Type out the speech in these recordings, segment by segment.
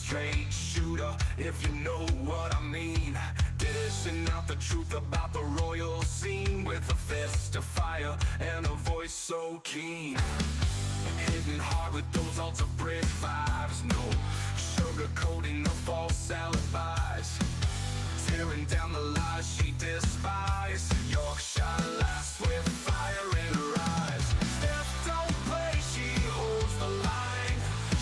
straight shooter, if you know what I mean. Dishing out the truth about the royal scene with a fist of fire and a voice so keen. Hitting hard with those altar bridge vibes, no sugarcoating the false alibis. Tearing down the lies she despised. Yorkshire lass with fire in her eyes. Steph don't play, she holds the line.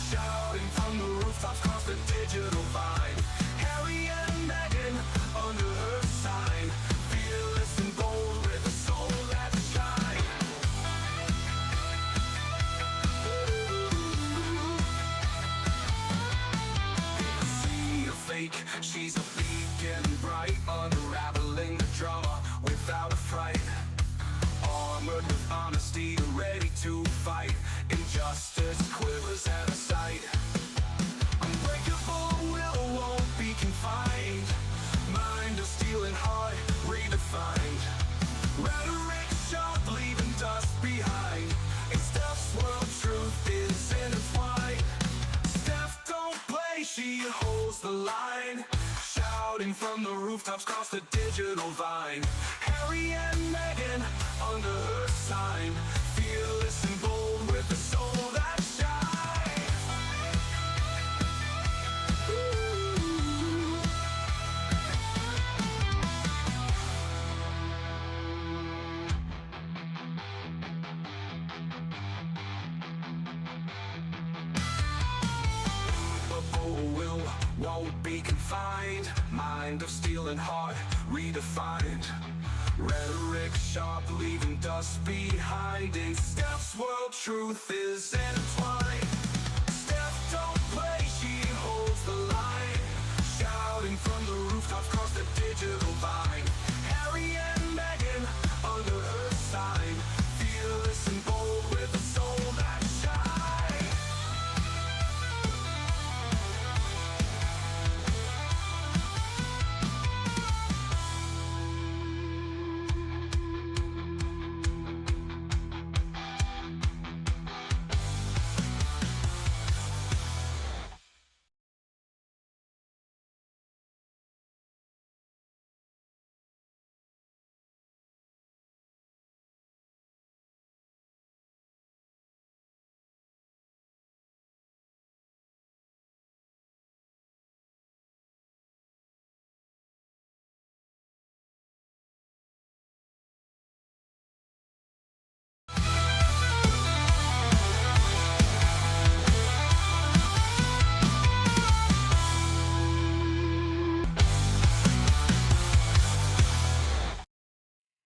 Shouting from the rooftops across the digital vine. Harry and Meghan under her sign. Fearless and bold with a soul that shines. In a sea of fake, she's a beacon bright, unraveling the drama without a fright. Armored with honesty, ready to fight. Injustice quivers at her sight. Unbreakable will won't be confined. Mind of steel and heart redefined. Rhetoric sharp, leaving dust behind. In Steph's world, truth is intertwined. Steph don't play, she holds the line. Shouting from the rooftops across the digital vine. Harry and Meghan under her sign. Fearless and bold with a soul that shines. Will won't be confined. Mind of steel and heart redefined. Rhetoric sharp, leaving dust behind. In Steph's world, truth is intertwined. Steph don't play, she holds the line. Shouting from the rooftops across the digital vine. Harry and Meghan under her sign. Fearless and bold with a soul that shines.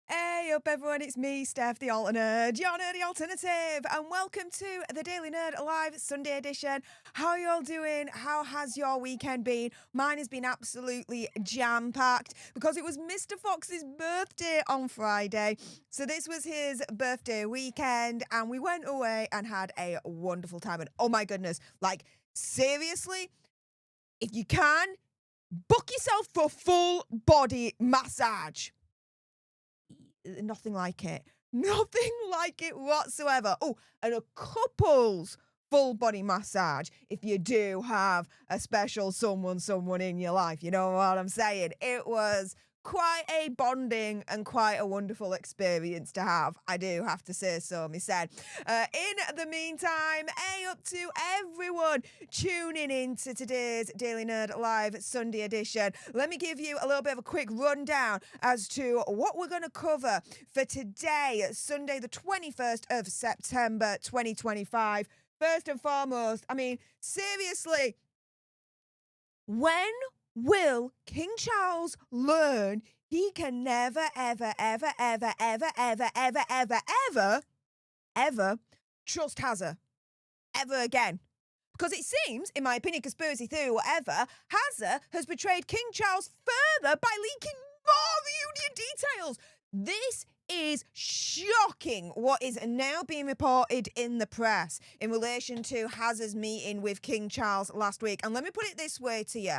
Hey up everyone, it's me, Stef The Alter Nerd, your nerdy alternative, and welcome to the Daily Nerd Live Sunday edition. How are you all doing? How has your weekend been? Mine has been absolutely jam-packed because it was Mr. Fox's birthday on Friday. So this was his birthday weekend and we went away and had a wonderful time. And oh my goodness, like seriously, if you can, book yourself for full body massage. Nothing like it. Nothing like it whatsoever. Oh, and a couple's full body massage if you do have a special someone in your life. You know what I'm saying? It was quite a bonding and quite a wonderful experience to have. I do have to say so myself. In the meantime, hey up to everyone tuning in to today's Daily Nerd Live Sunday edition. Let me give you a little bit of a quick rundown as to what we're going to cover for today, Sunday the 21st of September 2025. First and foremost, I mean, seriously, when will King Charles learn he can never, ever, ever, ever, ever, ever, ever, ever, ever, ever trust Hazza ever again? Because it seems, in my opinion, conspiracy theory, whatever, Hazza has betrayed King Charles further by leaking more reunion details. This is shocking what is now being reported in the press in relation to Hazza's meeting with King Charles last week. And let me put it this way to you.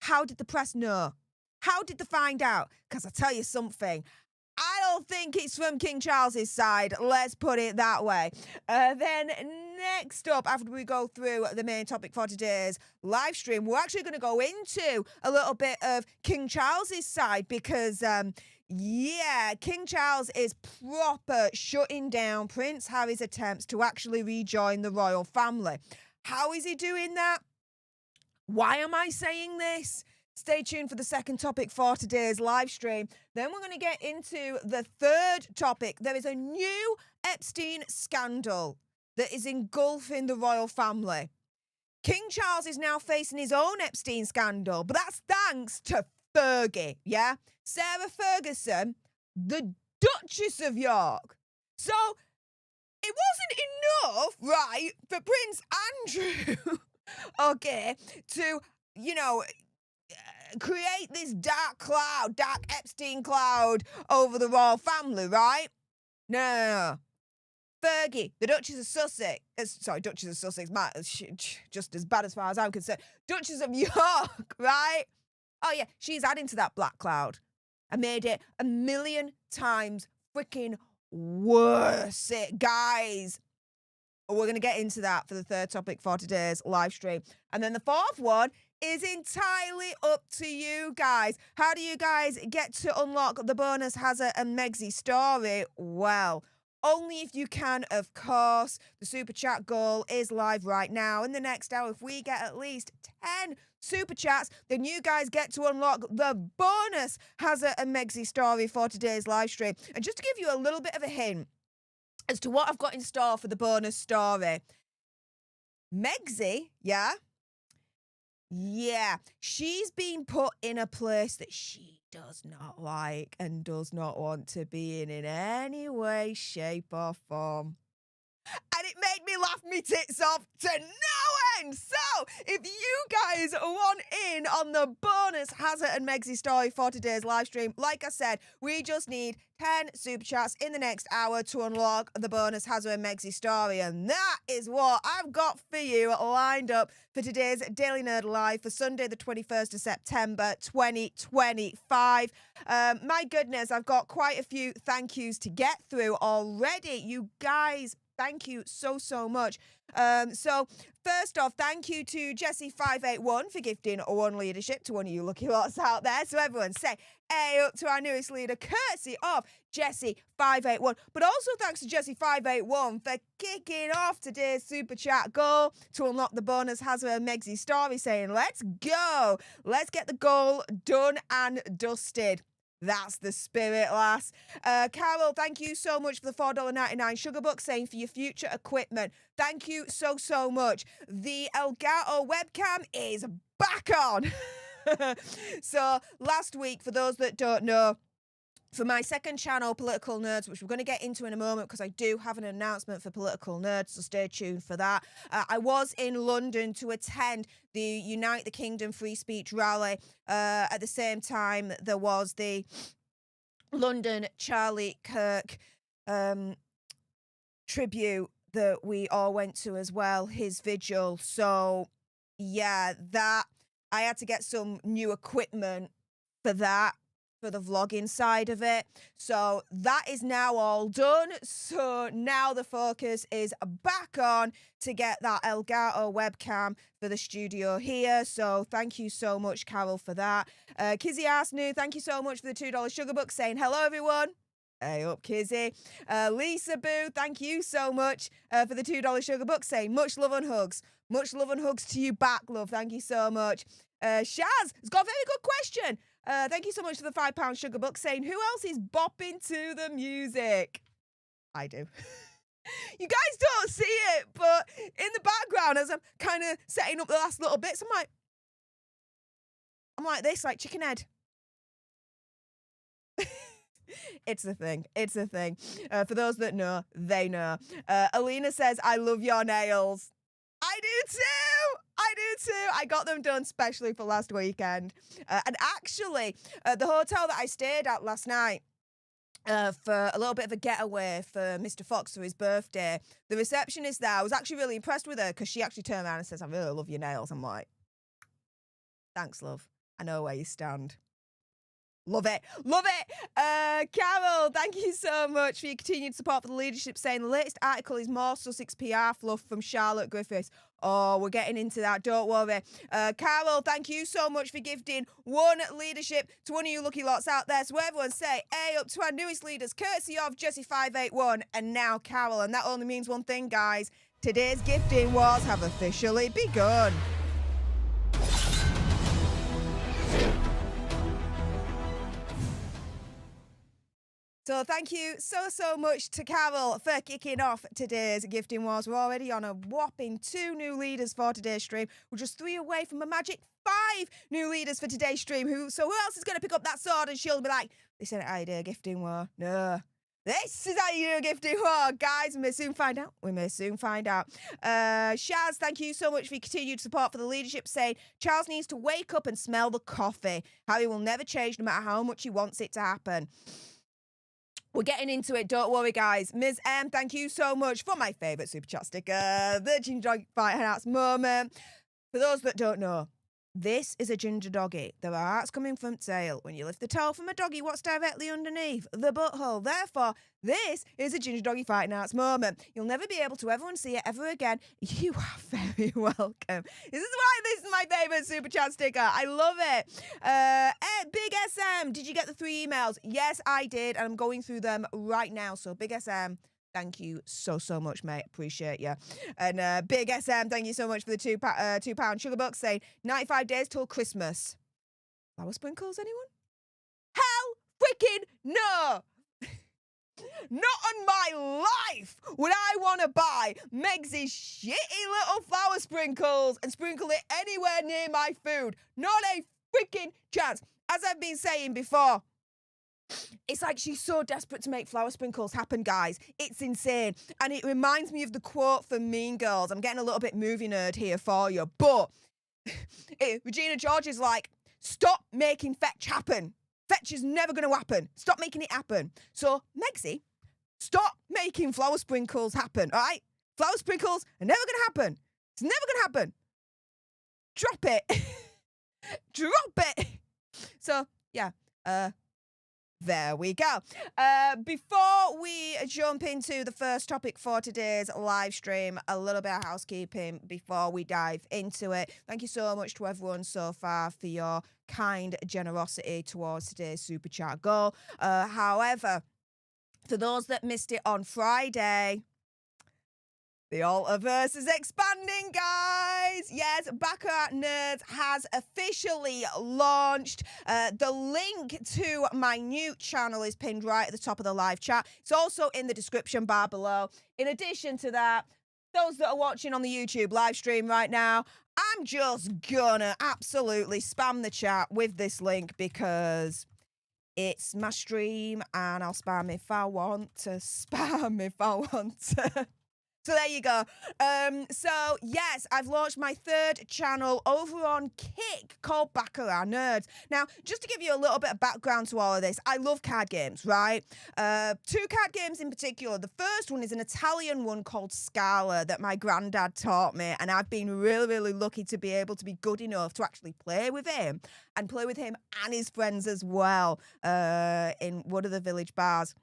How did the press know? How did they find out? Because I tell you something, I don't think it's from King Charles's side. Let's put it that way. Then next up, after we go through the main topic for today's live stream, we're actually going to go into a little bit of King Charles's side because, yeah, King Charles is proper shutting down Prince Harry's attempts to actually rejoin the royal family. How is he doing that? Why am I saying this? Stay tuned for the second topic for today's live stream. Then we're going to get into the third topic. There is a new Epstein scandal that is engulfing the royal family. King Charles is now facing his own Epstein scandal, but that's thanks to Fergie, yeah? Sarah Ferguson, the Duchess of York. So it wasn't enough, right, for Prince Andrew, okay, to, you know, create this dark Epstein cloud over the royal family, right? No. Fergie, the Duchess of Sussex, Duchess of Sussex, just as bad as far as I'm concerned. Duchess of York, right? Oh yeah, she's adding to that black cloud and made it 1,000,000 times freaking worse. Guys, we're going to get into that for the third topic for today's live stream. And then the fourth one is entirely up to you guys. How do you guys get to unlock the bonus Hazard and Megsy story? Well, only if you can, of course. The super chat goal is live right now. In the next hour, if we get at least 10 super chats, then you guys get to unlock the bonus Hazard and Megsy story for today's live stream. And just to give you a little bit of a hint as to what I've got in store for the bonus story, Megsy, yeah, she's been put in a place that she does not like and does not want to be in any way, shape or form. And it made me laugh me tits off to no end. So, if you guys want in on the bonus Hazard and Megsy story for today's live stream, like I said, we just need 10 super chats in the next hour to unlock the bonus Hazard and Megsy story. And that is what I've got for you lined up for today's Daily Nerd Live for Sunday, the 21st of September, 2025. My goodness, I've got quite a few thank yous to get through already. You guys, thank you so much. So first off, thank you to Jessie581 for gifting one leadership to one of you lucky lots out there. So everyone say hey up to our newest leader, courtesy of Jessie581. But also thanks to Jessie581 for kicking off today's super chat goal to unlock the bonus Hazard and Megsy story, saying let's go. Let's get the goal done and dusted. That's the spirit, lass. Carol, thank you so much for the $4.99 sugar book, saying for your future equipment. Thank you so much. The Elgato webcam is back on. So last week, for those that don't know, for my second channel, Political Nerds, which we're going to get into in a moment because I do have an announcement for Political Nerds, so stay tuned for that. I was in London to attend the Unite the Kingdom Free Speech rally. At the same time, there was the London Charlie Kirk tribute that we all went to as well, his vigil. So, yeah, that I had to get some new equipment for that, for the vlogging side of it. So that is now all done. So now the focus is back on to get that Elgato webcam for the studio here. So thank you so much, Carol, for that. Kizzy Arsnu, thank you so much for the $2 sugar book, saying hello, everyone. Hey up, Kizzy. Lisa Boo, thank you so much for the $2 sugar book, saying much love and hugs. Much love and hugs to you back, love. Thank you so much. Shaz has got a very good question. Thank you so much for the £5 sugar book, saying who else is bopping to the music? I do. You guys don't see it, but in the background, as I'm kind of setting up the last little bits, I'm like this, like chicken head. It's a thing. It's a thing. For those that know, they know. Alina says, I love your nails. I do too. I do too. I got them done specially for last weekend. And actually, the hotel that I stayed at last night, for a little bit of a getaway for Mr. Fox for his birthday, the receptionist there, I was actually really impressed with her because she actually turned around and says, I really love your nails. I'm like, thanks, love. I know where you stand. Love it. Love it. Carol, thank you so much for your continued support for the leadership, saying the latest article is more Sussex PR fluff from Charlotte Griffiths. Oh, we're getting into that. Don't worry. Carol, thank you so much for gifting one leadership to one of you lucky lots out there. So everyone say, A up to our newest leaders, courtesy of Jessie581 and now Carol. And that only means one thing, guys. Today's gifting wars have officially begun. So thank you so much to Carol for kicking off today's gifting wars. We're already on a whopping 2 new leaders for today's stream. We're just 3 away from a magic 5 new leaders for today's stream. Who else is going to pick up that sword and she'll be like, this ain't how you do a gifting war. No. This is how you do a gifting war. Guys, we may soon find out. We may soon find out. Shaz, thank you so much for your continued support for the leadership, saying Charles needs to wake up and smell the coffee. Harry will never change no matter how much he wants it to happen. We're getting into it, don't worry, guys. Ms. M, thank you so much for my favourite super chat sticker, the Ginger Dog Fight Hearts moment. For those that don't know, this is a ginger doggy. There are hearts coming from tail. When you lift the tail from a doggy, what's directly underneath? The butthole. Therefore, this is a ginger doggy fighting hearts moment. You'll never be able to ever unsee it ever again. You are very welcome. This is why this is my favourite super chat sticker. I love it. Big SM, did you get the 3 emails? Yes, I did, and I'm going through them right now. So Big SM, thank you so much, mate. Appreciate you. And Big SM, thank you so much for the £2 sugar bucks, saying 95 days till Christmas. Flower sprinkles, anyone? Hell freaking no! Not on my life would I want to buy Meg's shitty little flower sprinkles and sprinkle it anywhere near my food. Not a freaking chance. As I've been saying before, it's like she's so desperate to make flower sprinkles happen, guys. It's insane. And it reminds me of the quote from Mean Girls. I'm getting a little bit movie nerd here for you. But Regina George is like, stop making fetch happen. Fetch is never going to happen. Stop making it happen. So, Megsy, stop making flower sprinkles happen, all right? Flower sprinkles are never going to happen. It's never going to happen. Drop it. Drop it. So, yeah, there we go. Before we jump into the first topic for today's live stream, a little bit of housekeeping before we dive into it. Thank you so much to everyone so far for your kind generosity towards today's super chat goal. However, for those that missed it on Friday, the Altverse is expanding, guys. Yes, Baccarat Nerds has officially launched. The link to my new channel is pinned right at the top of the live chat. It's also in the description bar below. In addition to that, those that are watching on the YouTube live stream right now, I'm just gonna absolutely spam the chat with this link because it's my stream and I'll spam if I want to spam if I want to. So there you go. So yes, I've launched my 3rd channel over on Kick called Baccarat Nerds. Now, just to give you a little bit of background to all of this, I love card games, right? 2 card games in particular. The first one is an Italian one called Scala that my granddad taught me, and I've been really lucky to be able to be good enough to actually play with him and play with him and his friends as well in one of the village bars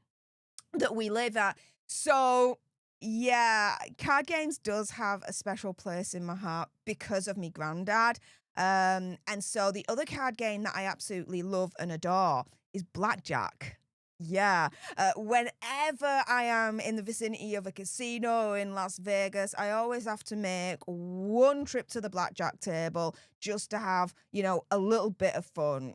that we live at. So yeah, card games does have a special place in my heart because of me granddad. And so the other card game that I absolutely love and adore is blackjack. Yeah. Whenever I am in the vicinity of a casino in Las Vegas, I always have to make one trip to the blackjack table just to have, you know, a little bit of fun.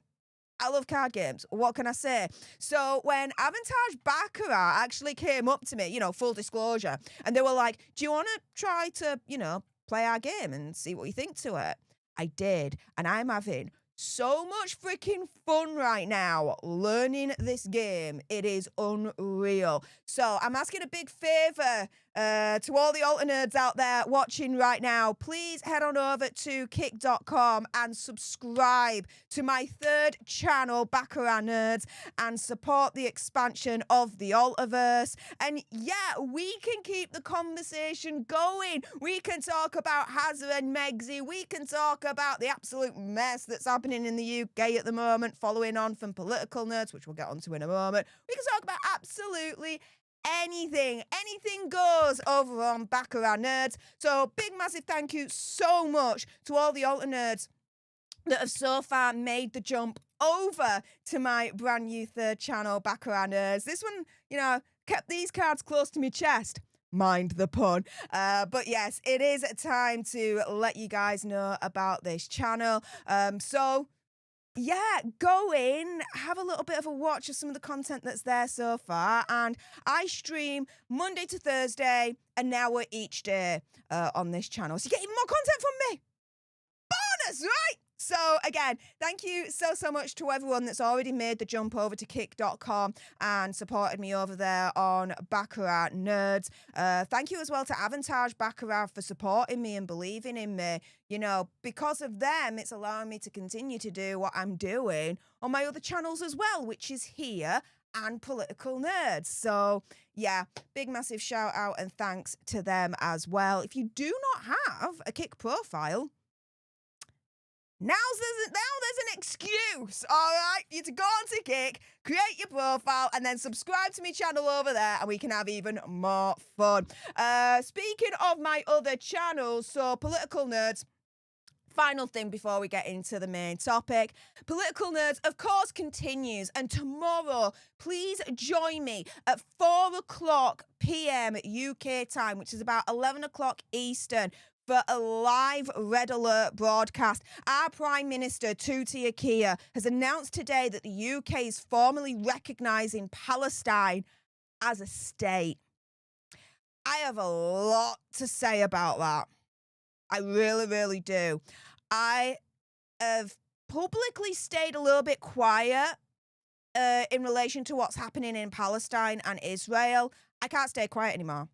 I love card games. What can I say? So when Avantage Baccarat actually came up to me, you know, full disclosure, and they were like, do you want to try to, you know, play our game and see what you think to it? I did. And I'm having so much freaking fun right now learning this game. It is unreal. So I'm asking a big favor To all the alter nerds out there watching right now, please head on over to kick.com and subscribe to my third channel, Baccarat Nerds, and support the expansion of the Altverse. And yeah, we can keep the conversation going. We can talk about Harry and Meghan. We can talk about the absolute mess that's happening in the UK at the moment, following on from Political Nerds, which we'll get onto in a moment. We can talk about absolutely anything goes over on Baccarat Nerds. So big massive thank you so much to all the alter nerds that have so far made the jump over to my brand new third channel, Baccarat Nerds. This one, you know, kept these cards close to my chest. Mind the pun. But yes, it is time to let you guys know about this channel. So yeah, go in, have a little bit of a watch of some of the content that's there so far. And I stream Monday to Thursday, an hour each day on this channel. So you get even more content from me. Bonus, right? So again, thank you so much to everyone that's already made the jump over to kick.com and supported me over there on Baccarat Nerds. Thank you as well to Avantage Baccarat for supporting me and believing in me. You know, because of them, it's allowing me to continue to do what I'm doing on my other channels as well, which is here and Political Nerds. So yeah, big massive shout out and thanks to them as well. If you do not have a Kick profile, now there's an excuse, all right, for you to go onto Kick, create your profile, and then subscribe to my channel over there, and we can have even more fun. Speaking of my other channels, so Political Nerds, final thing before we get into the main topic. Political Nerds, of course, continues. And tomorrow, please join me at 4 o'clock p.m. UK time, which is about 11 o'clock Eastern, for a live Red Alert broadcast. Our Prime Minister, Tuti Akia, has announced today that the UK is formally recognising Palestine as a state. I have a lot to say about that. I really, really do. I have publicly stayed a little bit quiet in relation to what's happening in Palestine and Israel. I can't stay quiet anymore.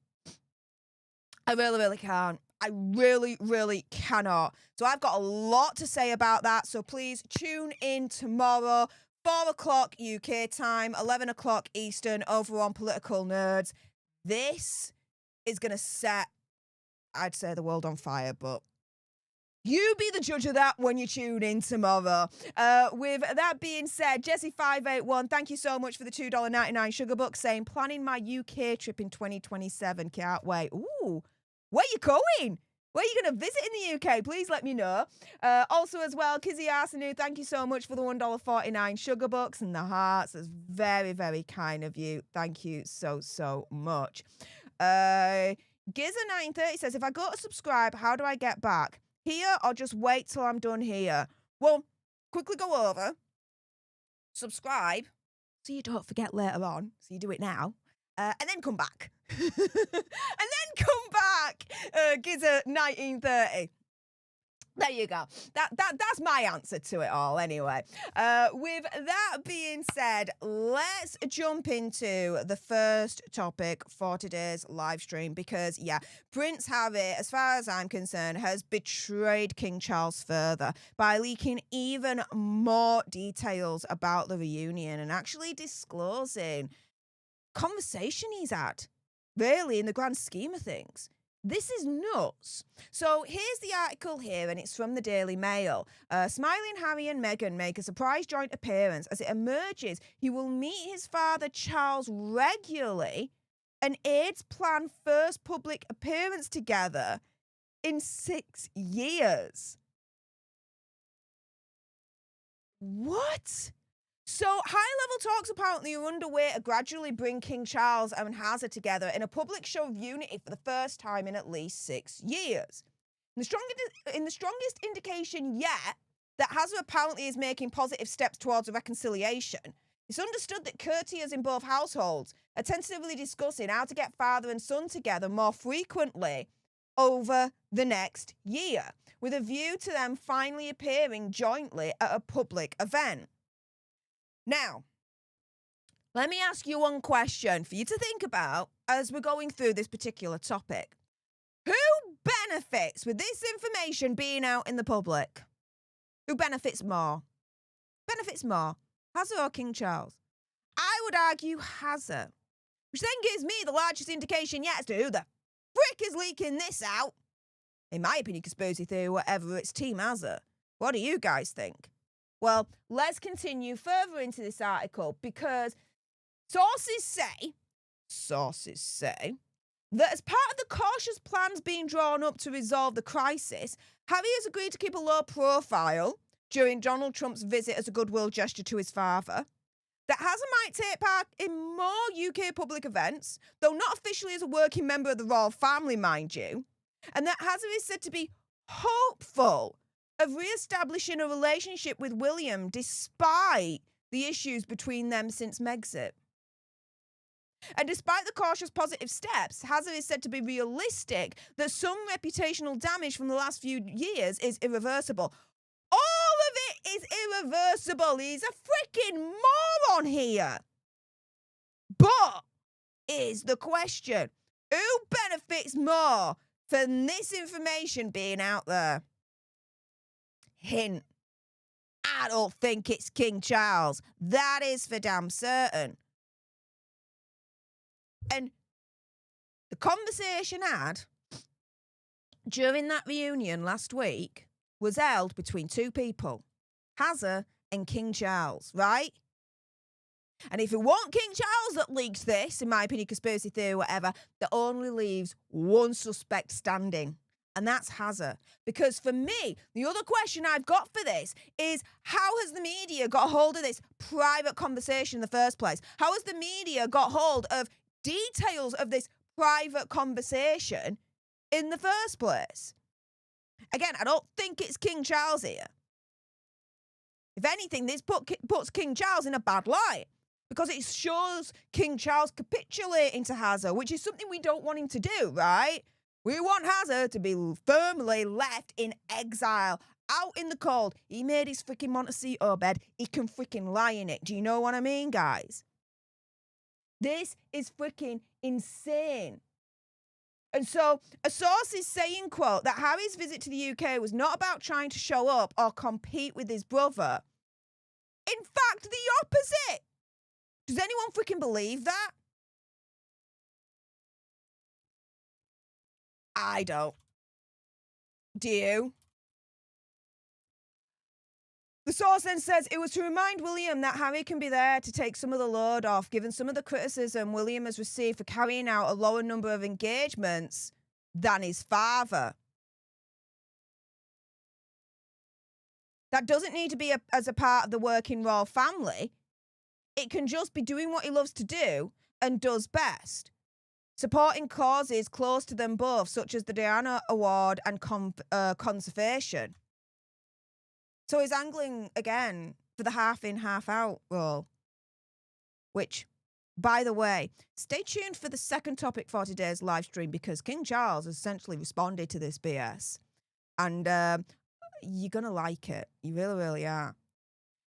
I really, really can't. I really, really cannot. So I've got a lot to say about that. So please tune in tomorrow, 4 o'clock UK time, 11 o'clock Eastern, over on Political Nerds. This is going to set, I'd say, the world on fire, but you be the judge of that when you tune in tomorrow. With that being said, Jessie581, thank you so much for the $2.99 sugar book, saying, planning my UK trip in 2027. Can't wait. Ooh. Where you going? Where are you going to visit in the UK? Please let me know. Also as well, Kizzy Arsenu, thank you so much for the $1.49 sugar bucks and the hearts. That's very, very kind of you. Thank you so much. Giza930 says, if I go to subscribe, how do I get back? Here or just wait till I'm done here? Well, quickly go over, subscribe, so you don't forget later on. So you do it now. And then come back. And then come back, Giza 1930. There you go. That's my answer to it all anyway. With that being said, let's jump into the first topic for today's live stream because, yeah, Prince Harry, as far as I'm concerned, has betrayed King Charles further by leaking even more details about the reunion and actually disclosing conversation he's had, really, in the grand scheme of things. This is nuts. So here's the article here, and it's from the Daily Mail. Smiling Harry and Meghan make a surprise joint appearance. As it emerges, he will meet his father Charles regularly, and aides plan first public appearance together in 6 years. What? So, high-level talks apparently are underway to gradually bring King Charles and Hazard together in a public show of unity for the first time in at least 6 years. In the strongest indication yet that Hazard apparently is making positive steps towards a reconciliation, it's understood that courtiers in both households are tentatively discussing how to get father and son together more frequently over the next year, with a view to them finally appearing jointly at a public event. Now, let me ask you one question for you to think about as we're going through this particular topic. Who benefits with this information being out in the public? Who benefits more? Benefits more, Hazard or King Charles? I would argue Hazard, which then gives me the largest indication yet as to who the frick is leaking this out. In my opinion, conspiracy theory, whatever, it's Team Hazard. What do you guys think? Well, let's continue further into this article because sources say that as part of the cautious plans being drawn up to resolve the crisis, Harry has agreed to keep a low profile during Donald Trump's visit as a goodwill gesture to his father, that Hazard might take part in more UK public events, though not officially as a working member of the royal family, mind you, and that Hazard is said to be hopeful of re-establishing a relationship with William despite the issues between them since Megxit. And despite the cautious positive steps, Hazard is said to be realistic that some reputational damage from the last few years is irreversible. All of it is irreversible. He's a freaking moron here. But is the question, who benefits more from this information being out there? Hint, I don't think it's King Charles. That is for damn certain. And the conversation had during that reunion last week was held between two people, Hazard and King Charles, right? And if it weren't King Charles that leaked this, in my opinion, conspiracy theory, whatever, that only leaves one suspect standing, and that's Hazard. Because for me, the other question I've got for this is, how has the media got hold of this private conversation in the first place? How has the media got hold of details of this private conversation in the first place? Again, I don't think it's King Charles here. If anything, this puts King Charles in a bad light because it shows King Charles capitulating to Hazard, which is something we don't want him to do, right? We want Hazard to be firmly left in exile, out in the cold. He made his freaking Montecito bed. He can freaking lie in it. Do you know what I mean, guys? This is freaking insane. And so a source is saying, quote, that Harry's visit to the UK was not about trying to show up or compete with his brother. In fact, the opposite. Does anyone freaking believe that? I don't. Do you? The source then says it was to remind William that Harry can be there to take some of the load off, given some of the criticism William has received for carrying out a lower number of engagements than his father. That doesn't need to be as a part of the working royal family. It can just be doing what he loves to do and does best. Supporting causes close to them both, such as the Diana Award and conservation. So he's angling again for the half in, half out role. Which, by the way, stay tuned for the second topic for today's live stream because King Charles has essentially responded to this BS. And you're going to like it. You really, really are.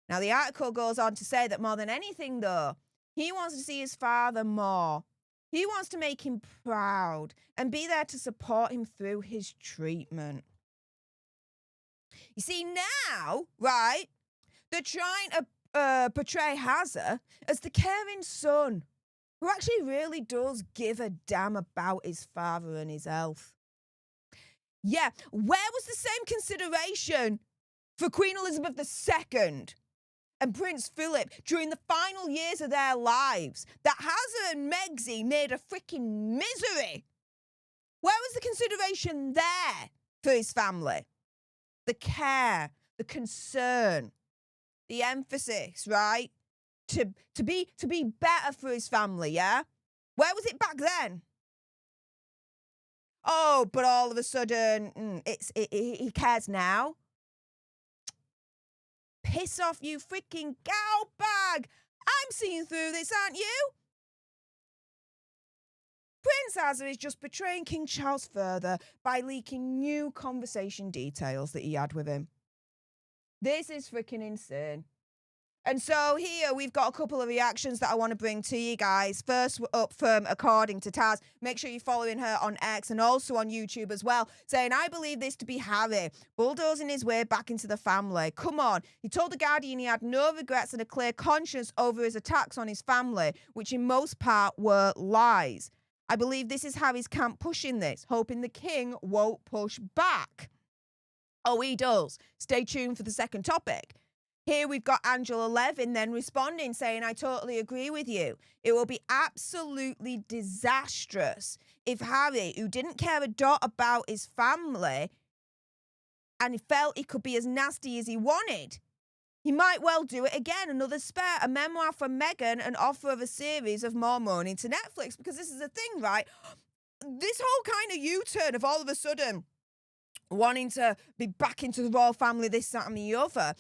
Now, the article goes on to say that more than anything, though, he wants to see his father more. He wants to make him proud and be there to support him through his treatment. You see, now, right, they're trying to portray Hazard as the caring son who actually really does give a damn about his father and his health. Yeah, where was the same consideration for Queen Elizabeth II and Prince Philip during the final years of their lives that Hazard and Megxit made a freaking misery? Where was the consideration there for his family? The care, the concern, the emphasis, right? To be better for his family, yeah? Where was it back then? Oh, but all of a sudden, he cares now. Piss off, you freaking gal bag! I'm seeing through this, aren't you? Prince Hazard is just betraying King Charles further by leaking new conversation details that he had with him. This is freaking insane. And so here we've got a couple of reactions that I want to bring to you guys. First up from According to Taz. Make sure you're following her on X and also on YouTube as well. Saying, I believe this to be Harry, bulldozing his way back into the family. Come on. He told The Guardian he had no regrets and a clear conscience over his attacks on his family, which in most part were lies. I believe this is Harry's camp pushing this, hoping the king won't push back. Oh, he does. Stay tuned for the second topic. Here we've got Angela Levin then responding, saying, I totally agree with you. It will be absolutely disastrous if Harry, who didn't care a dot about his family and he felt he could be as nasty as he wanted, he might well do it again. Another spare, a memoir from Meghan, an offer of a series of more money to Netflix. Because this is the thing, right? This whole kind of U-turn of all of a sudden wanting to be back into the royal family, this, that and the other,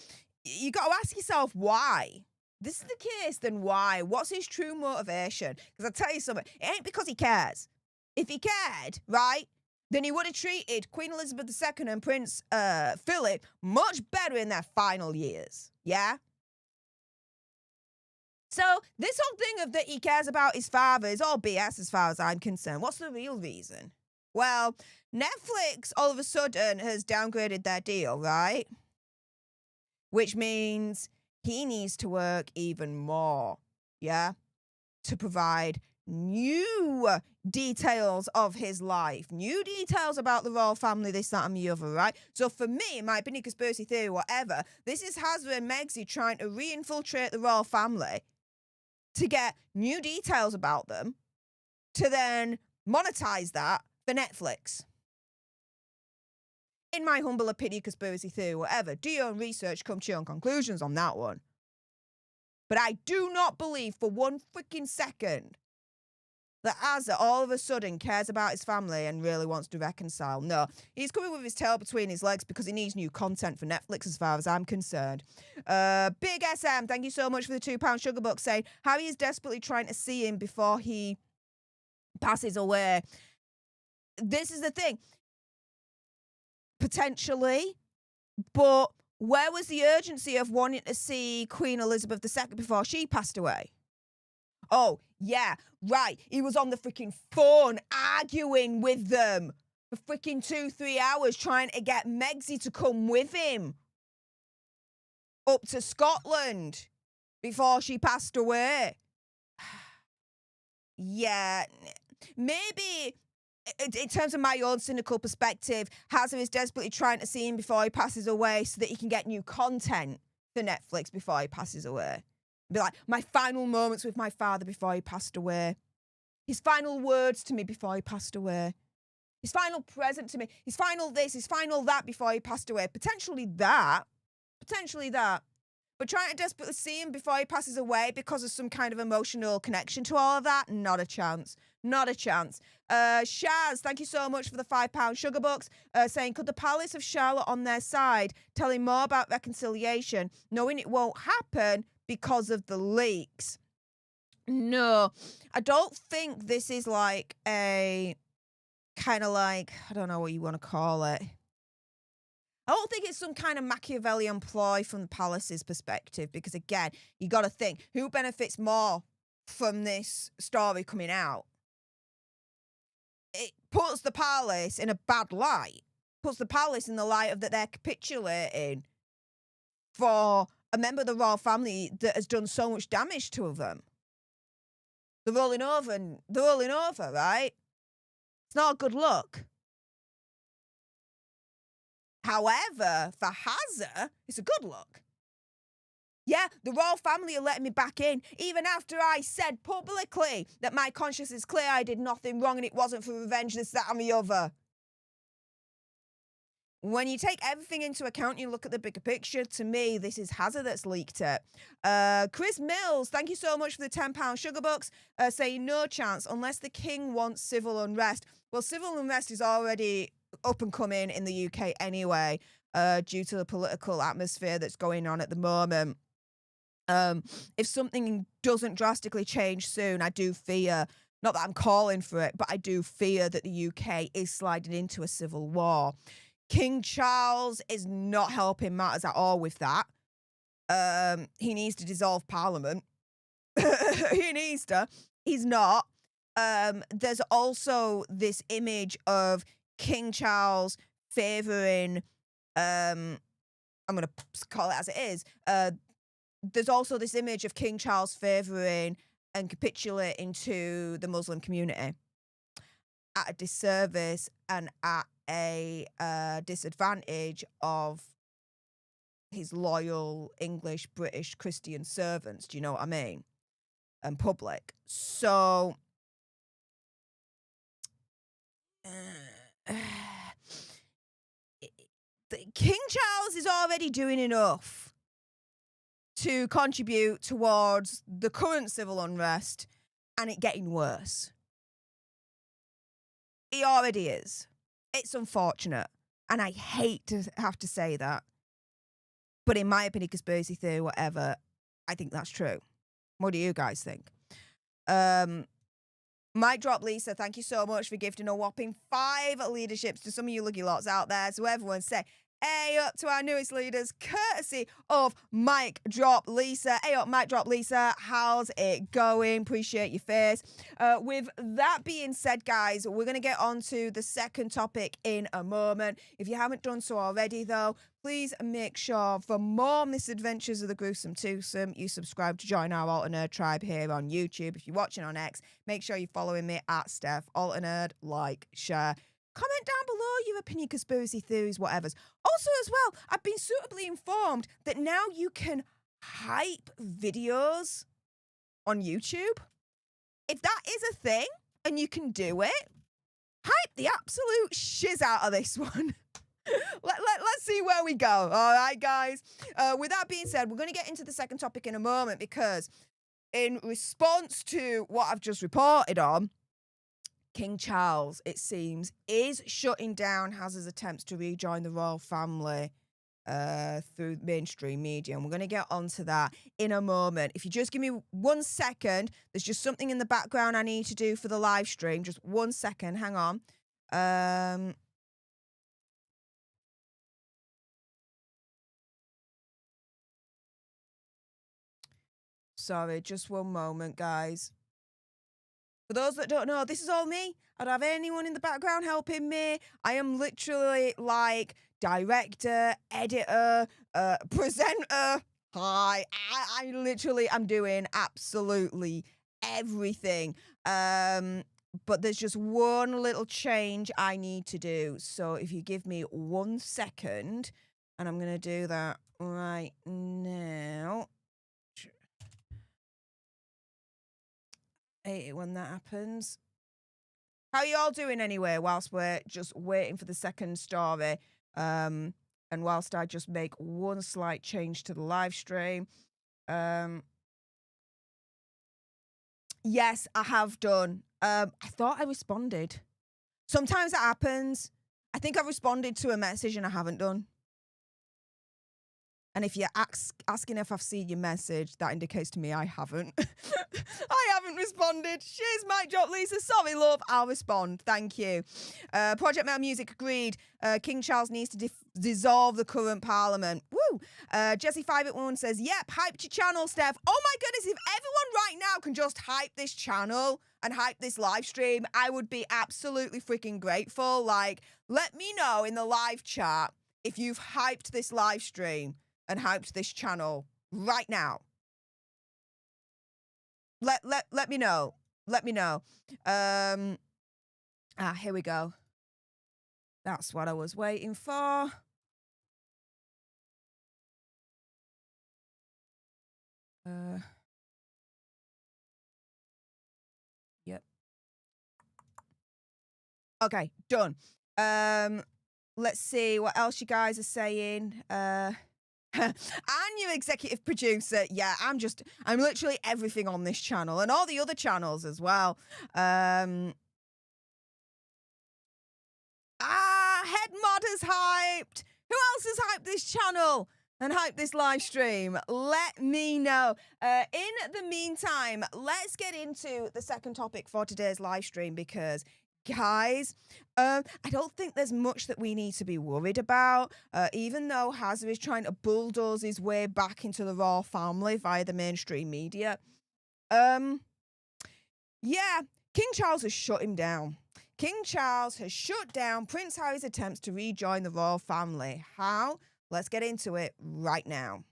you got to ask yourself why. This is the case, then why? What's his true motivation? Because I'll tell you something, it ain't because he cares. If he cared, right, then he would have treated Queen Elizabeth II and Prince Philip much better in their final years, yeah? So this whole thing of that he cares about his father is all BS as far as I'm concerned. What's the real reason? Well, Netflix all of a sudden has downgraded their deal, right? Which means he needs to work even more, yeah, to provide new details of his life, new details about the royal family, this, that, and the other, right? So for me, my opinion, conspiracy theory, whatever, this is Hazra and Megxie trying to re-infiltrate the royal family to get new details about them, to then monetize that for Netflix. In my humble opinion, conspiracy theory, whatever, do your own research, come to your own conclusions on that one. But I do not believe for one freaking second that Azza all of a sudden cares about his family and really wants to reconcile. No, he's coming with his tail between his legs because he needs new content for Netflix as far as I'm concerned. Big SM, thank you so much for the £2 sugar buck, saying Harry is desperately trying to see him before he passes away. This is the thing. Potentially, but where was the urgency of wanting to see Queen Elizabeth II before she passed away? Oh, yeah, right. He was on the freaking phone arguing with them for freaking 2-3 hours trying to get Megxie to come with him up to Scotland before she passed away. Yeah, maybe in terms of my own cynical perspective, Hazza is desperately trying to see him before he passes away so that he can get new content for Netflix before he passes away. Be like, my final moments with my father before he passed away. His final words to me before he passed away. His final present to me. His final this, his final that before he passed away. Potentially that. But trying to desperately see him before he passes away because of some kind of emotional connection to all of that, not a chance. Not a chance. Shaz, thank you so much for the £5 sugar bucks, saying, could the palace have Charlotte on their side, telling more about reconciliation, knowing it won't happen because of the leaks? No, I don't think this is like a kind of like, I don't know what you want to call it. I don't think it's some kind of Machiavellian ploy from the palace's perspective, because again, you got to think, who benefits more from this story coming out? It puts the palace in a bad light. Puts the palace in the light of that they're capitulating for a member of the royal family that has done so much damage to them. They're rolling over, right? It's not a good look. However, for Hazza, it's a good look. Yeah, the royal family are letting me back in, even after I said publicly that my conscience is clear, I did nothing wrong and it wasn't for revenge, this, that and the other. When you take everything into account, you look at the bigger picture, to me, this is Hazza that's leaked it. Chris Mills, thank you so much for the £10 sugar bucks, saying no chance unless the king wants civil unrest. Well, civil unrest is already up and coming in the UK anyway, due to the political atmosphere that's going on at the moment. If something doesn't drastically change soon, I do fear, not that I'm calling for it, but I do fear that the UK is sliding into a civil war. King Charles is not helping matters at all with that. he needs to dissolve Parliament. He needs to. He's not. There's also this image of King Charles favouring, I'm going to call it as it is. There's also this image of King Charles favouring and capitulating to the Muslim community at a disservice and at a disadvantage of his loyal English, British, Christian servants. Do you know what I mean? And public. So King Charles is already doing enough to contribute towards the current civil unrest and it getting worse. He already is. It's unfortunate. And I hate to have to say that. But in my opinion, conspiracy theory, whatever, I think that's true. What do you guys think? Mic drop Lisa, thank you so much for gifting a whopping 5 leaderships to some of you lucky lots out there. So everyone say, hey up to our newest leaders, courtesy of Mic Drop Lisa. Hey up, Mic Drop Lisa. How's it going? Appreciate your face. With that being said, guys, we're going to get on to the second topic in a moment. If you haven't done so already, though, please make sure for more misadventures of the gruesome twosome, you subscribe to join our Alter Nerd tribe here on YouTube. If you're watching on X, make sure you're following me at Stef Alter Nerd. Like, share. Comment down below your opinion, conspiracy theories, whatevers. Also, as well, I've been suitably informed that now you can hype videos on YouTube. If that is a thing and you can do it, hype the absolute shiz out of this one. Let's see where we go. All right, guys. With that being said, we're going to get into the second topic in a moment because in response to what I've just reported on, King Charles, it seems, is shutting down Hazard's attempts to rejoin the royal family through mainstream media. And we're going to get onto that in a moment. If you just give me 1 second, there's just something in the background I need to do for the live stream. Just 1 second. Hang on. Sorry, just 1 moment, guys. For those that don't know, this is all me. I don't have anyone in the background helping me. I am literally like director, editor, presenter. Hi. I literally am doing absolutely everything. But there's just one little change I need to do. So if you give me 1 second, and I'm going to do that right now. I hate it when that happens. How are you all doing anyway, whilst we're just waiting for the second story? And whilst I just make one slight change to the live stream. Yes, I have done. I thought I responded. Sometimes that happens. I think I've responded to a message and I haven't done. And if you're asking if I've seen your message, that indicates to me I haven't. I haven't responded. She's Mic Drop Lisa. Sorry, love. I'll respond. Thank you. Project Metal Music agreed. King Charles needs to dissolve the current parliament. Woo! Jessie581 says, yep, hyped your channel, Steph. Oh my goodness, if everyone right now can just hype this channel and hype this live stream, I would be absolutely freaking grateful. Like, let me know in the live chat if you've hyped this live stream and hyped this channel right now. Let me know. Let me know. Here we go. That's what I was waiting for. Yep. Okay, done. Let's see what else you guys are saying. And your executive producer. Yeah, I'm literally everything on this channel and all the other channels as well. Head mod is hyped. Who else has hyped this channel and hyped this live stream? Let me know. In the meantime, let's get into the second topic for today's live stream because guys, I don't think there's much that we need to be worried about, even though Hazza is trying to bulldoze his way back into the royal family via the mainstream media. Yeah, King Charles has shut him down. King Charles has shut down Prince Harry's attempts to rejoin the royal family. How? Let's get into it right now.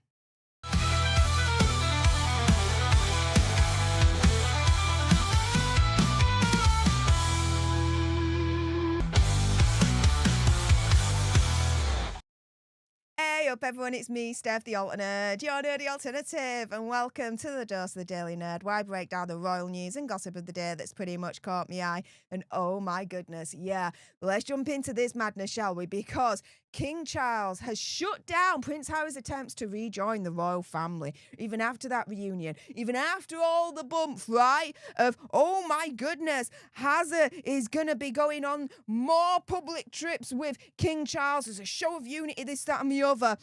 Hey up everyone, it's me, Stef The Alter Nerd, your nerdy alternative, and welcome to the Dose of the Daily Nerd, where I break down the royal news and gossip of the day that's pretty much caught me eye. And oh my goodness, yeah, let's jump into this madness, shall we? Because King Charles has shut down Prince Harry's attempts to rejoin the royal family, even after that reunion, even after all the bump, right? Of, oh my goodness, Hazza is going to be going on more public trips with King Charles as a show of unity, this, that, and the other.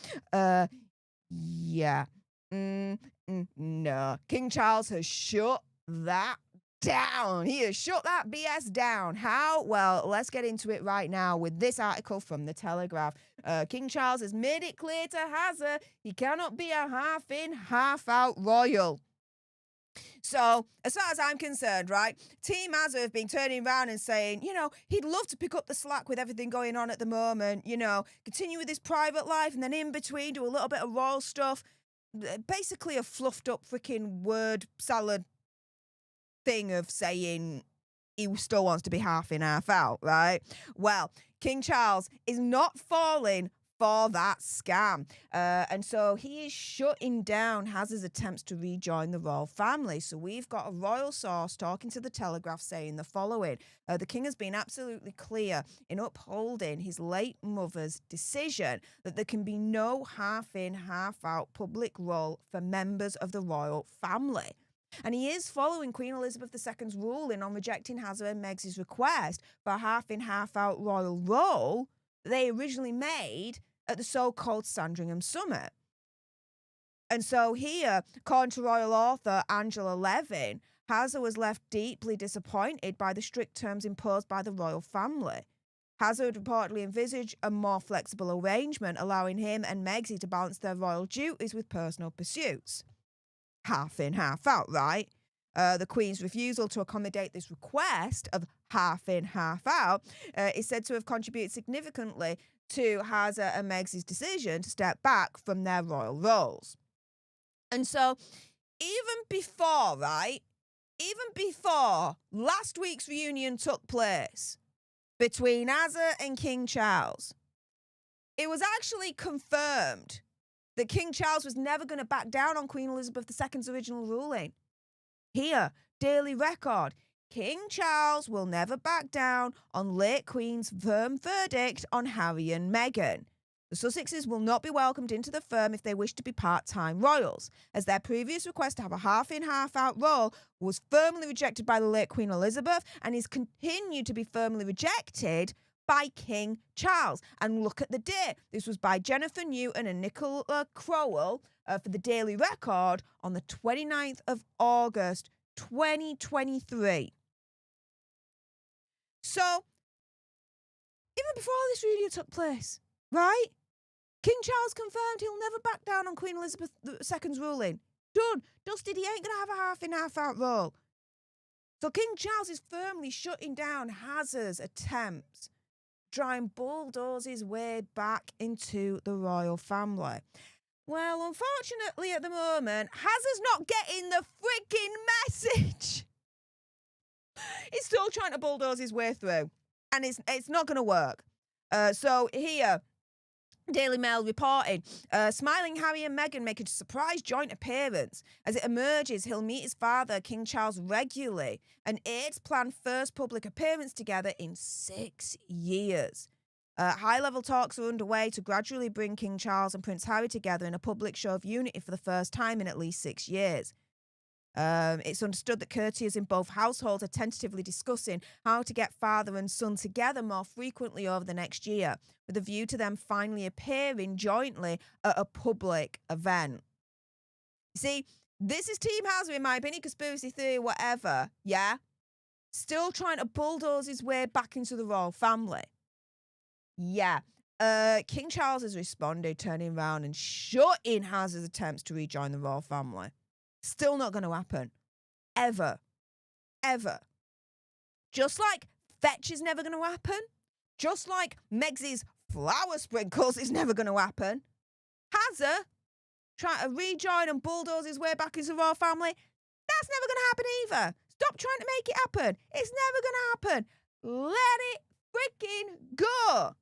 Yeah. No. King Charles has shut that down. He has shut that BS down. How? Well, let's get into it right now with this article from The Telegraph. King Charles has made it clear to Hazza he cannot be a half-in, half-out royal. So, as far as I'm concerned, right, Team Hazza have been turning around and saying, you know, he'd love to pick up the slack with everything going on at the moment, you know, continue with his private life and then in between do a little bit of royal stuff. Basically a fluffed up freaking word salad thing of saying he still wants to be half in, half out, right? Well, King Charles is not falling for that scam. And so he is shutting down Hazza's attempts to rejoin the royal family. So we've got a royal source talking to The Telegraph saying the following. The king has been absolutely clear in upholding his late mother's decision that there can be no half-in, half-out public role for members of the royal family. And he is following Queen Elizabeth II's ruling on rejecting Hazza and Meg's request for a half-in, half-out royal role that they originally made at the so-called Sandringham Summit. And so here, according to royal author Angela Levin, Hazza was left deeply disappointed by the strict terms imposed by the royal family. Hazza had reportedly envisaged a more flexible arrangement, allowing him and Megxie to balance their royal duties with personal pursuits. Half in, half out, right? The Queen's refusal to accommodate this request of half in, half out is said to have contributed significantly to Hazza and Megxie's decision to step back from their royal roles. And so, even before last week's reunion took place between Hazza and King Charles, it was actually confirmed that King Charles was never going to back down on Queen Elizabeth II's original ruling. Here, Daily Record, King Charles will never back down on late Queen's firm verdict on Harry and Meghan. The Sussexes will not be welcomed into the firm if they wish to be part-time royals, as their previous request to have a half-in, half-out role was firmly rejected by the late Queen Elizabeth and is continued to be firmly rejected by King Charles. And look at the date. This was by Jennifer Newton and Nicola Crowell for the Daily Record on the 29th of August, 2023. So, even before this reunion took place, right? King Charles confirmed he'll never back down on Queen Elizabeth II's ruling. Done. Dusted, he ain't going to have a half-in, half-out role. So King Charles is firmly shutting down Hazza's attempts to try and bulldoze his way back into the royal family. Well, unfortunately at the moment, Hazza's not getting the freaking message. He's still trying to bulldoze his way through, and it's not going to work. So here, Daily Mail reported, smiling Harry and Meghan make a surprise joint appearance. As it emerges, he'll meet his father, King Charles, regularly, and aides plan first public appearance together in 6 years. High-level talks are underway to gradually bring King Charles and Prince Harry together in a public show of unity for the first time in at least 6 years. It's understood that courtiers in both households are tentatively discussing how to get father and son together more frequently over the next year, with a view to them finally appearing jointly at a public event. See, this is Team Hazza, in my opinion, conspiracy theory, whatever, yeah? still trying to bulldoze his way back into the royal family. Yeah. King Charles has responded, turning around and shutting Hazard's attempts to rejoin the royal family. Still not going to happen. Ever. Ever. Just like fetch is never going to happen. Just like Megsy's flower sprinkles is never going to happen. Hazard trying to rejoin and bulldoze his way back into the royal family. That's never going to happen either. Stop trying to make it happen. It's never going to happen. Let it freaking go.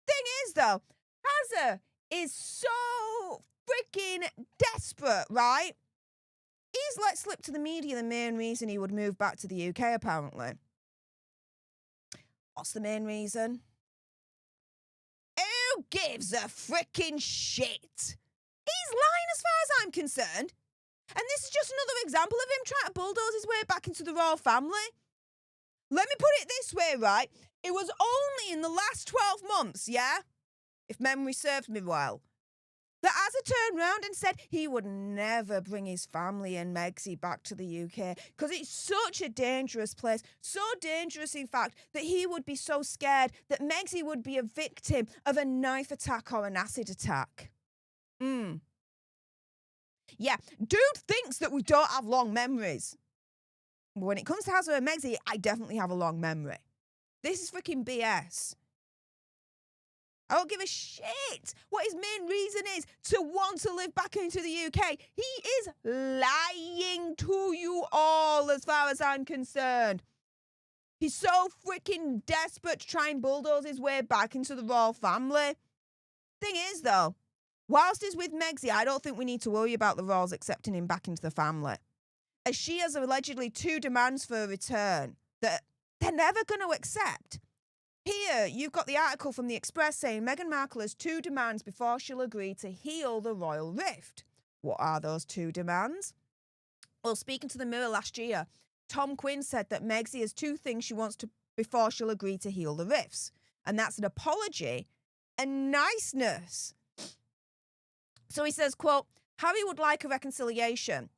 Thing is, though, Hazard is so freaking desperate, right? He's let slip to the media the main reason he would move back to the UK, apparently. What's the main reason? Who gives a freaking shit? He's lying as far as I'm concerned. And this is just another example of him trying to bulldoze his way back into the royal family. Let me put it this way, right? It was only in the last 12 months, yeah? If memory serves me well, that Hazard turned round and said he would never bring his family and Megsy back to the UK because it's such a dangerous place. So dangerous, in fact, that he would be so scared that Megsy would be a victim of a knife attack or an acid attack. Yeah, dude thinks that we don't have long memories. When it comes to Hazard and Megsy, I definitely have a long memory. This is freaking BS. I don't give a shit what his main reason is to want to live back into the UK. He is lying to you all as far as I'm concerned. He's so freaking desperate to try and bulldoze his way back into the royal family. Thing is, though, whilst he's with Megsy, I don't think we need to worry about the royals accepting him back into the family, as she has allegedly 2 demands for a return that they're never going to accept. Here, you've got the article from the Express saying Meghan Markle has 2 demands before she'll agree to heal the royal rift. What are those 2 demands? Well, speaking to the Mirror last year, Tom Quinn said that Megsy has 2 things she wants to before she'll agree to heal the rifts, and that's an apology and niceness. So he says, quote, Harry would like a reconciliation,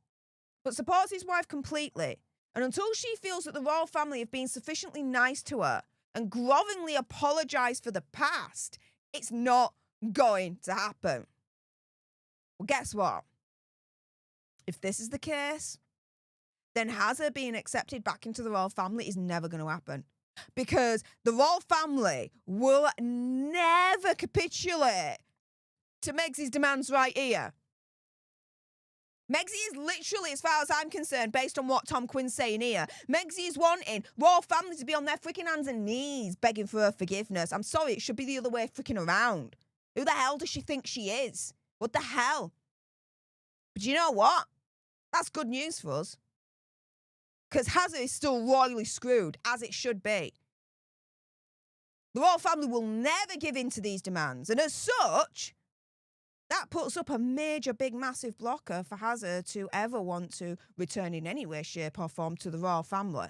but supports his wife completely, and until she feels that the royal family have been sufficiently nice to her and grovelingly apologise for the past, it's not going to happen. Well, guess what? If this is the case, then Hazard being accepted back into the royal family is never going to happen. Because the royal family will never capitulate to Megsy's demands right here. Megsy is literally, as far as I'm concerned, based on what Tom Quinn's saying here, Megsy is wanting royal family to be on their freaking hands and knees begging for her forgiveness. I'm sorry, it should be the other way freaking around. Who the hell does she think she is? What the hell? But you know what? That's good news for us. Because Hazard is still royally screwed, as it should be. The royal family will never give in to these demands. And as such, that puts up a major, big, massive blocker for Hazard to ever want to return in any way, shape or form to the royal family.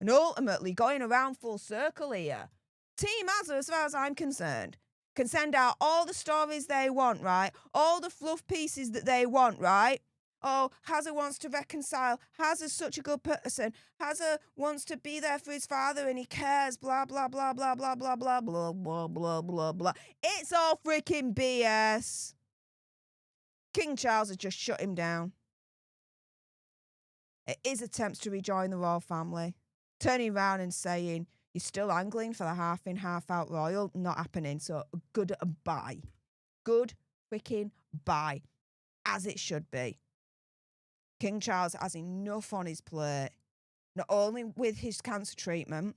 And ultimately, going around full circle here, Team Hazard, as far as I'm concerned, can send out all the stories they want, right? All the fluff pieces that they want, right? Oh, Hazard wants to reconcile. Hazard's such a good person. Hazard wants to be there for his father and he cares. Blah, blah, blah, blah, blah, blah, blah, blah, blah, blah, blah, blah. It's all freaking BS. King Charles has just shut him down. His attempts to rejoin the royal family, turning around and saying, you're still angling for the half-in, half-out royal, not happening. So goodbye. Good freaking bye. As it should be. King Charles has enough on his plate, not only with his cancer treatment,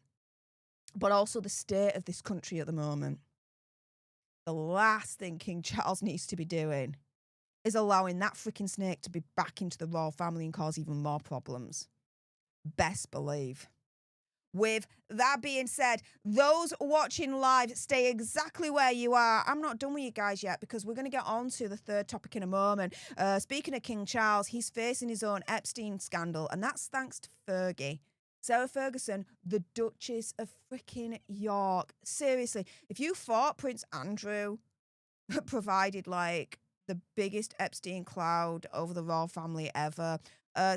but also the state of this country at the moment. The last thing King Charles needs to be doing is allowing that freaking snake to be back into the royal family and cause even more problems. Best believe. With that being said, those watching live, stay exactly where you are. I'm not done with you guys yet because we're going to get on to the third topic in a moment. Speaking of King Charles, he's facing his own Epstein scandal, and that's thanks to Fergie. Sarah Ferguson, the Duchess of freaking York. Seriously, if you thought Prince Andrew provided like the biggest Epstein cloud over the royal family ever,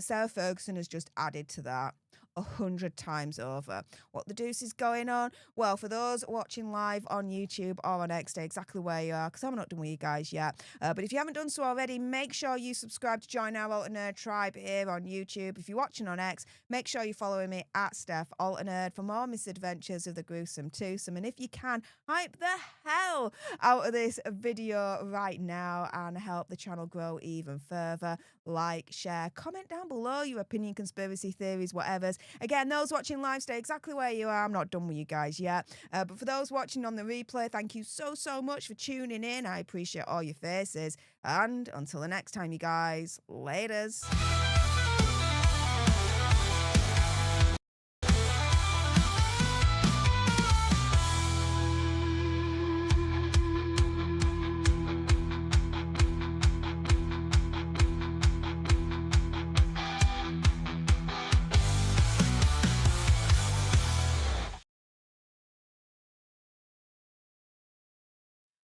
Sarah Ferguson has just added to that. 100 times over. What the deuce is going on? Well, for those watching live on YouTube or on X, stay exactly where you are, because I'm not done with you guys yet. But if you haven't done so already, make sure you subscribe to join our Alter Nerd tribe here on YouTube. If you're watching on X, make sure you're following me at Stef Alter Nerd for more misadventures of the gruesome twosome. And if you can, hype the hell out of this video right now and help the channel grow even further. Like, share, comment down below your opinion, conspiracy theories, whatever's. Again, those watching live, stay exactly where you are. I'm not done with you guys yet. But for those watching on the replay, thank you so much for tuning in. I appreciate all your faces. And until the next time, you guys, laters.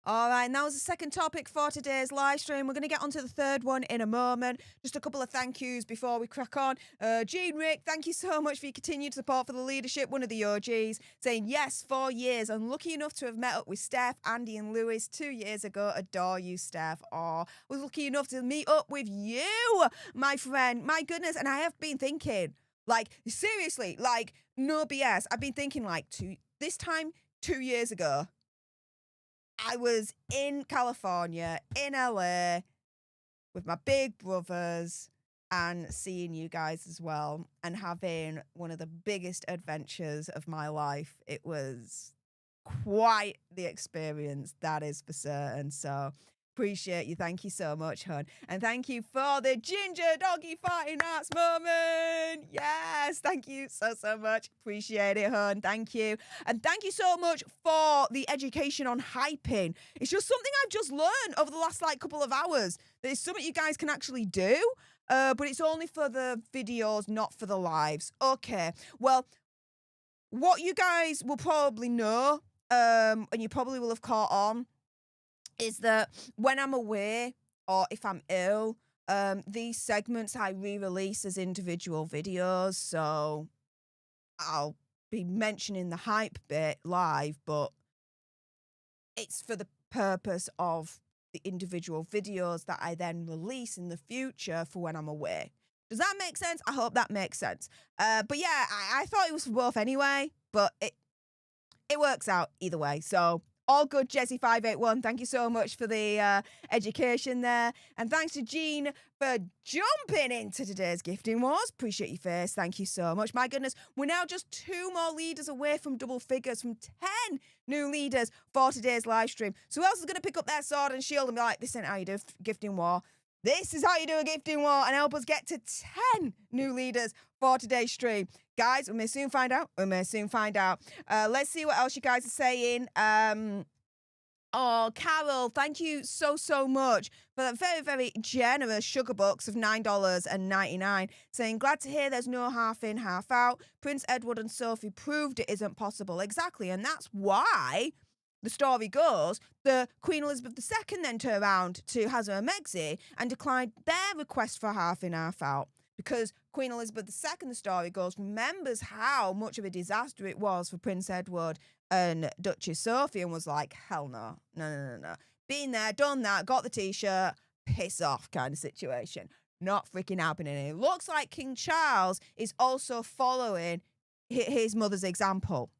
All right, and that was the second topic for today's live stream. We're going to get onto the third one in a moment. Just a couple of thank yous before we crack on. Jean Rick, thank you so much for your continued support for the leadership. One of the OGs saying, yes, 4 years. I'm lucky enough to have met up with Steph, Andy and Lewis 2 years ago. Adore you, Steph. I was lucky enough to meet up with you, my friend. My goodness, and I have been thinking, like, seriously, like, no BS. I've been thinking, like, this time 2 years ago, I was in California, in LA, with my big brothers and seeing you guys as well and having one of the biggest adventures of my life. It was quite the experience, that is for certain. So appreciate you. Thank you so much, hon. And thank you for the ginger doggy fighting arts moment. Yes, thank you so much. Appreciate it, hon. Thank you. And thank you so much for the education on hyping. It's just something I've just learned over the last couple of hours. That it's something you guys can actually do, but it's only for the videos, not for the lives. Okay, well, what you guys will probably know, and you probably will have caught on, is that when I'm away or if I'm ill, these segments I re-release as individual videos. So I'll be mentioning the hype bit live, but it's for the purpose of the individual videos that I then release in the future for when I'm away. Does that make sense? I hope that makes sense. But yeah, I thought it was for both anyway, but it works out either way. So all good, Jessie581. Thank you so much for the education there. And thanks to Jean for jumping into today's gifting wars. Appreciate your face. Thank you so much. My goodness, we're now just 2 more leaders away from double figures, from 10 new leaders for today's live stream. So who else is going to pick up their sword and shield and be like, this ain't how you do gifting war. This is how you do a gifting war, and help us get to 10 new leaders for today's stream. Guys, we may soon find out. We may soon find out. Let's see what else you guys are saying. Oh, Carol, thank you so much for that very generous sugar bucks of $9.99. Saying, glad to hear there's no half in, half out. Prince Edward and Sophie proved it isn't possible. Exactly, and that's why the story goes that Queen Elizabeth II then turned around to Hazza and Megxi and declined their request for half in, half out. Because Queen Elizabeth II, the story goes, remembers how much of a disaster it was for Prince Edward and Duchess Sophie and was like, hell no. Been there, done that, got the t-shirt, piss off kind of situation. Not freaking happening. And it looks like King Charles is also following his mother's example.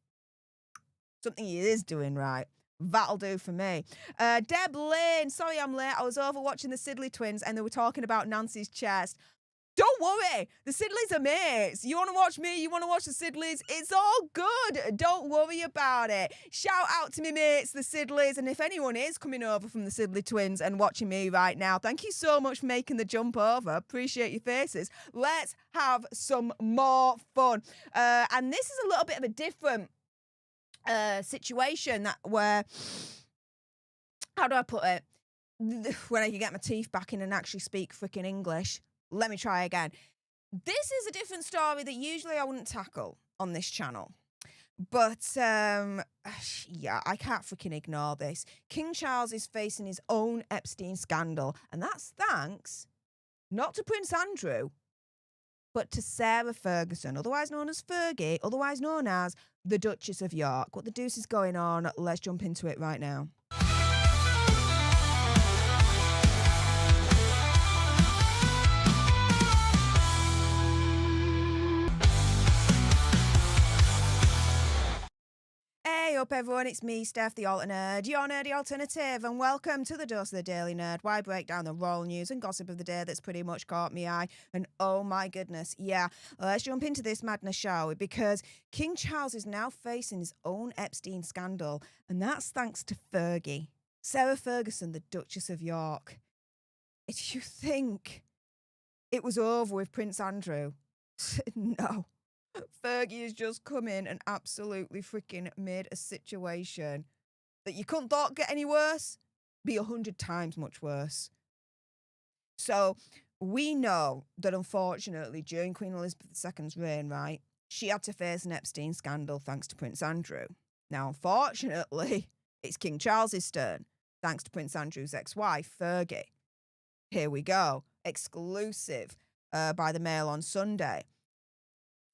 Something he is doing right. That'll do for me. Deb Lane, sorry I'm late. I was over watching the Sidley twins and they were talking about Nancy's chest. Don't worry, the Sidleys are mates. You want to watch me? You want to watch the Sidleys? It's all good. Don't worry about it. Shout out to me mates, the Sidleys. And if anyone is coming over from the Sidley twins and watching me right now, thank you so much for making the jump over. Appreciate your faces. Let's have some more fun. And this is a little bit of a different situation where, how do I put it? When I can get my teeth back in and actually speak freaking English. Let me try again. This is a different story that usually I wouldn't tackle on this channel. But, yeah, I can't freaking ignore this. King Charles is facing his own Epstein scandal. And that's thanks not to Prince Andrew, but to Sarah Ferguson, otherwise known as Fergie, otherwise known as the Duchess of York. What the deuce is going on? Let's jump into it right now. Hey up everyone, it's me, Stef The Alter Nerd, your nerdy alternative, and welcome to the Dose of the Daily Nerd, where I break down the royal news and gossip of the day that's pretty much caught me eye. And oh my goodness, yeah, let's jump into this madness, shall we? Because King Charles is now facing his own Epstein scandal, and that's thanks to Fergie. Sarah Ferguson, the Duchess of York. If you think it was over with Prince Andrew, no. Fergie has just come in and absolutely freaking made a situation that you couldn't thought get any worse, be 100 times much worse. So we know that unfortunately during Queen Elizabeth II's reign, right, she had to face an Epstein scandal thanks to Prince Andrew. Now, unfortunately, it's King Charles's turn, thanks to Prince Andrew's ex-wife, Fergie. Here we go. Exclusive by the Mail on Sunday.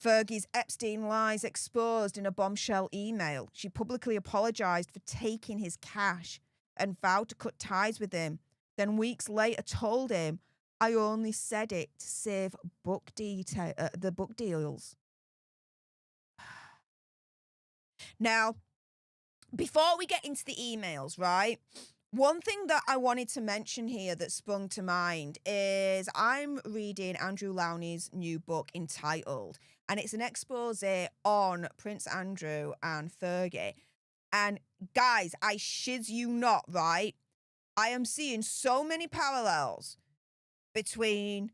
Fergie's Epstein lies exposed in a bombshell email. She publicly apologised for taking his cash and vowed to cut ties with him. Then weeks later told him, I only said it to save the book deals. Now, before we get into the emails, right, one thing that I wanted to mention here that sprung to mind is I'm reading Andrew Lowney's new book entitled, and it's an expose on Prince Andrew and Fergie. And guys, I shiz you not, right? I am seeing so many parallels between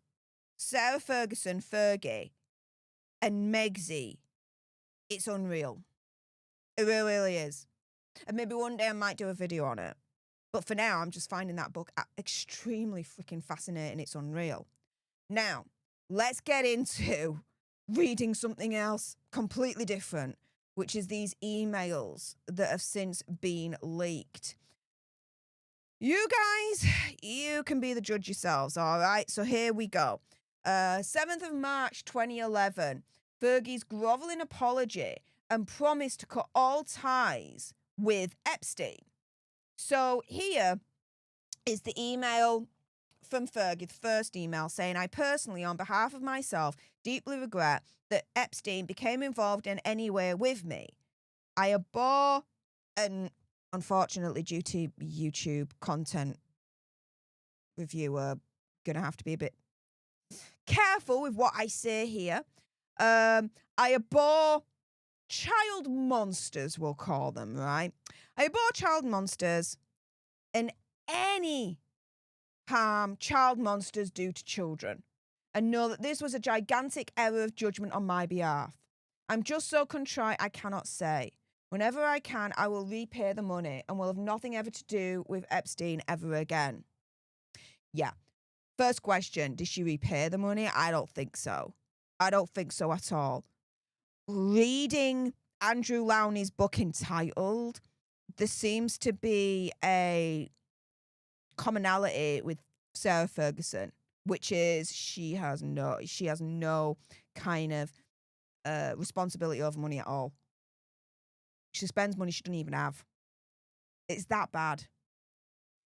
Sarah Ferguson, Fergie, and Megsy. It's unreal. It really, really is. And maybe one day I might do a video on it. But for now, I'm just finding that book extremely freaking fascinating. It's unreal. Now, let's get into reading something else completely different, which is these emails that have since been leaked. You guys, you can be the judge yourselves, all right? So here we go. 7th of March, 2011, Fergie's grovelling apology and promise to cut all ties with Epstein. So here is the email from Fergie, the first email, saying, I personally, on behalf of myself, deeply regret that Epstein became involved in any way with me. I abhor, and unfortunately, due to YouTube content reviewer, going to have to be a bit careful with what I say here. I abhor child monsters, we'll call them, right? I abhor child monsters and any harm child monsters do to children, and know that this was a gigantic error of judgment on my behalf. I'm just so contrite I cannot say. Whenever I can, I will repay the money and will have nothing ever to do with Epstein ever again. Yeah. First question, did she repay the money? I don't think so. I don't think so at all. Reading Andrew Lowney's book entitled, there seems to be a commonality with Sarah Ferguson, which is she has no kind of responsibility over money at all. She spends money she doesn't even have. It's that bad.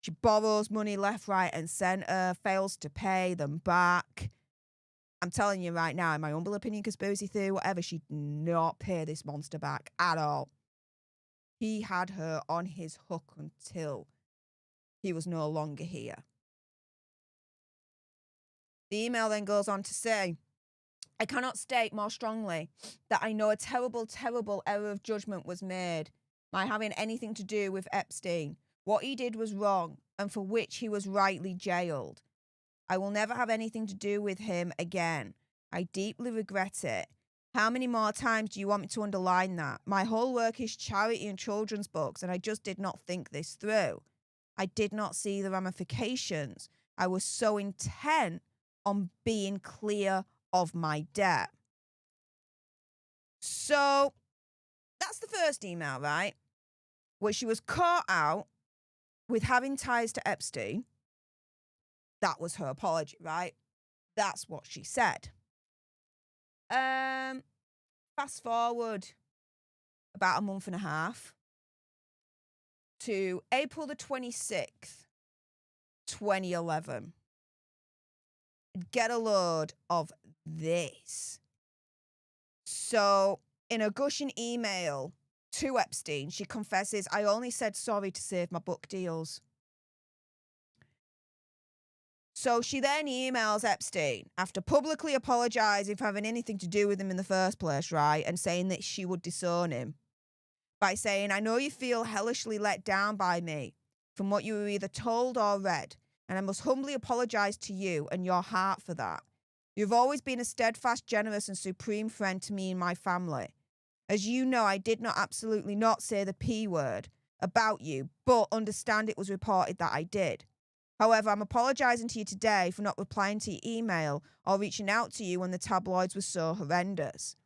She borrows money left, right, and centre, fails to pay them back. I'm telling you right now, in my humble opinion, conspiracy theory, whatever, she did not pay this monster back at all. He had her on his hook until he was no longer here. The email then goes on to say, I cannot state more strongly that I know a terrible, terrible error of judgment was made by having anything to do with Epstein. What he did was wrong, and for which he was rightly jailed. I will never have anything to do with him again. I deeply regret it. How many more times do you want me to underline that? My whole work is charity and children's books, and I just did not think this through. I did not see the ramifications. I was so intent on being clear of my debt. So that's the first email, right? Where she was caught out with having ties to Epstein. That was her apology, right? That's what she said. Fast forward about a month and a half to April the 26th, 2011. Get a load of this. So, in a gushing email to Epstein, she confesses, I only said sorry to save my book deals. So she then emails Epstein after publicly apologising for having anything to do with him in the first place, right? And saying that she would disown him by saying, I know you feel hellishly let down by me from what you were either told or read, and I must humbly apologise to you and your heart for that. You've always been a steadfast, generous and supreme friend to me and my family. As you know, I did not absolutely not say the P word about you, but understand it was reported that I did. However, I'm apologising to you today for not replying to your email or reaching out to you when the tabloids were so horrendous.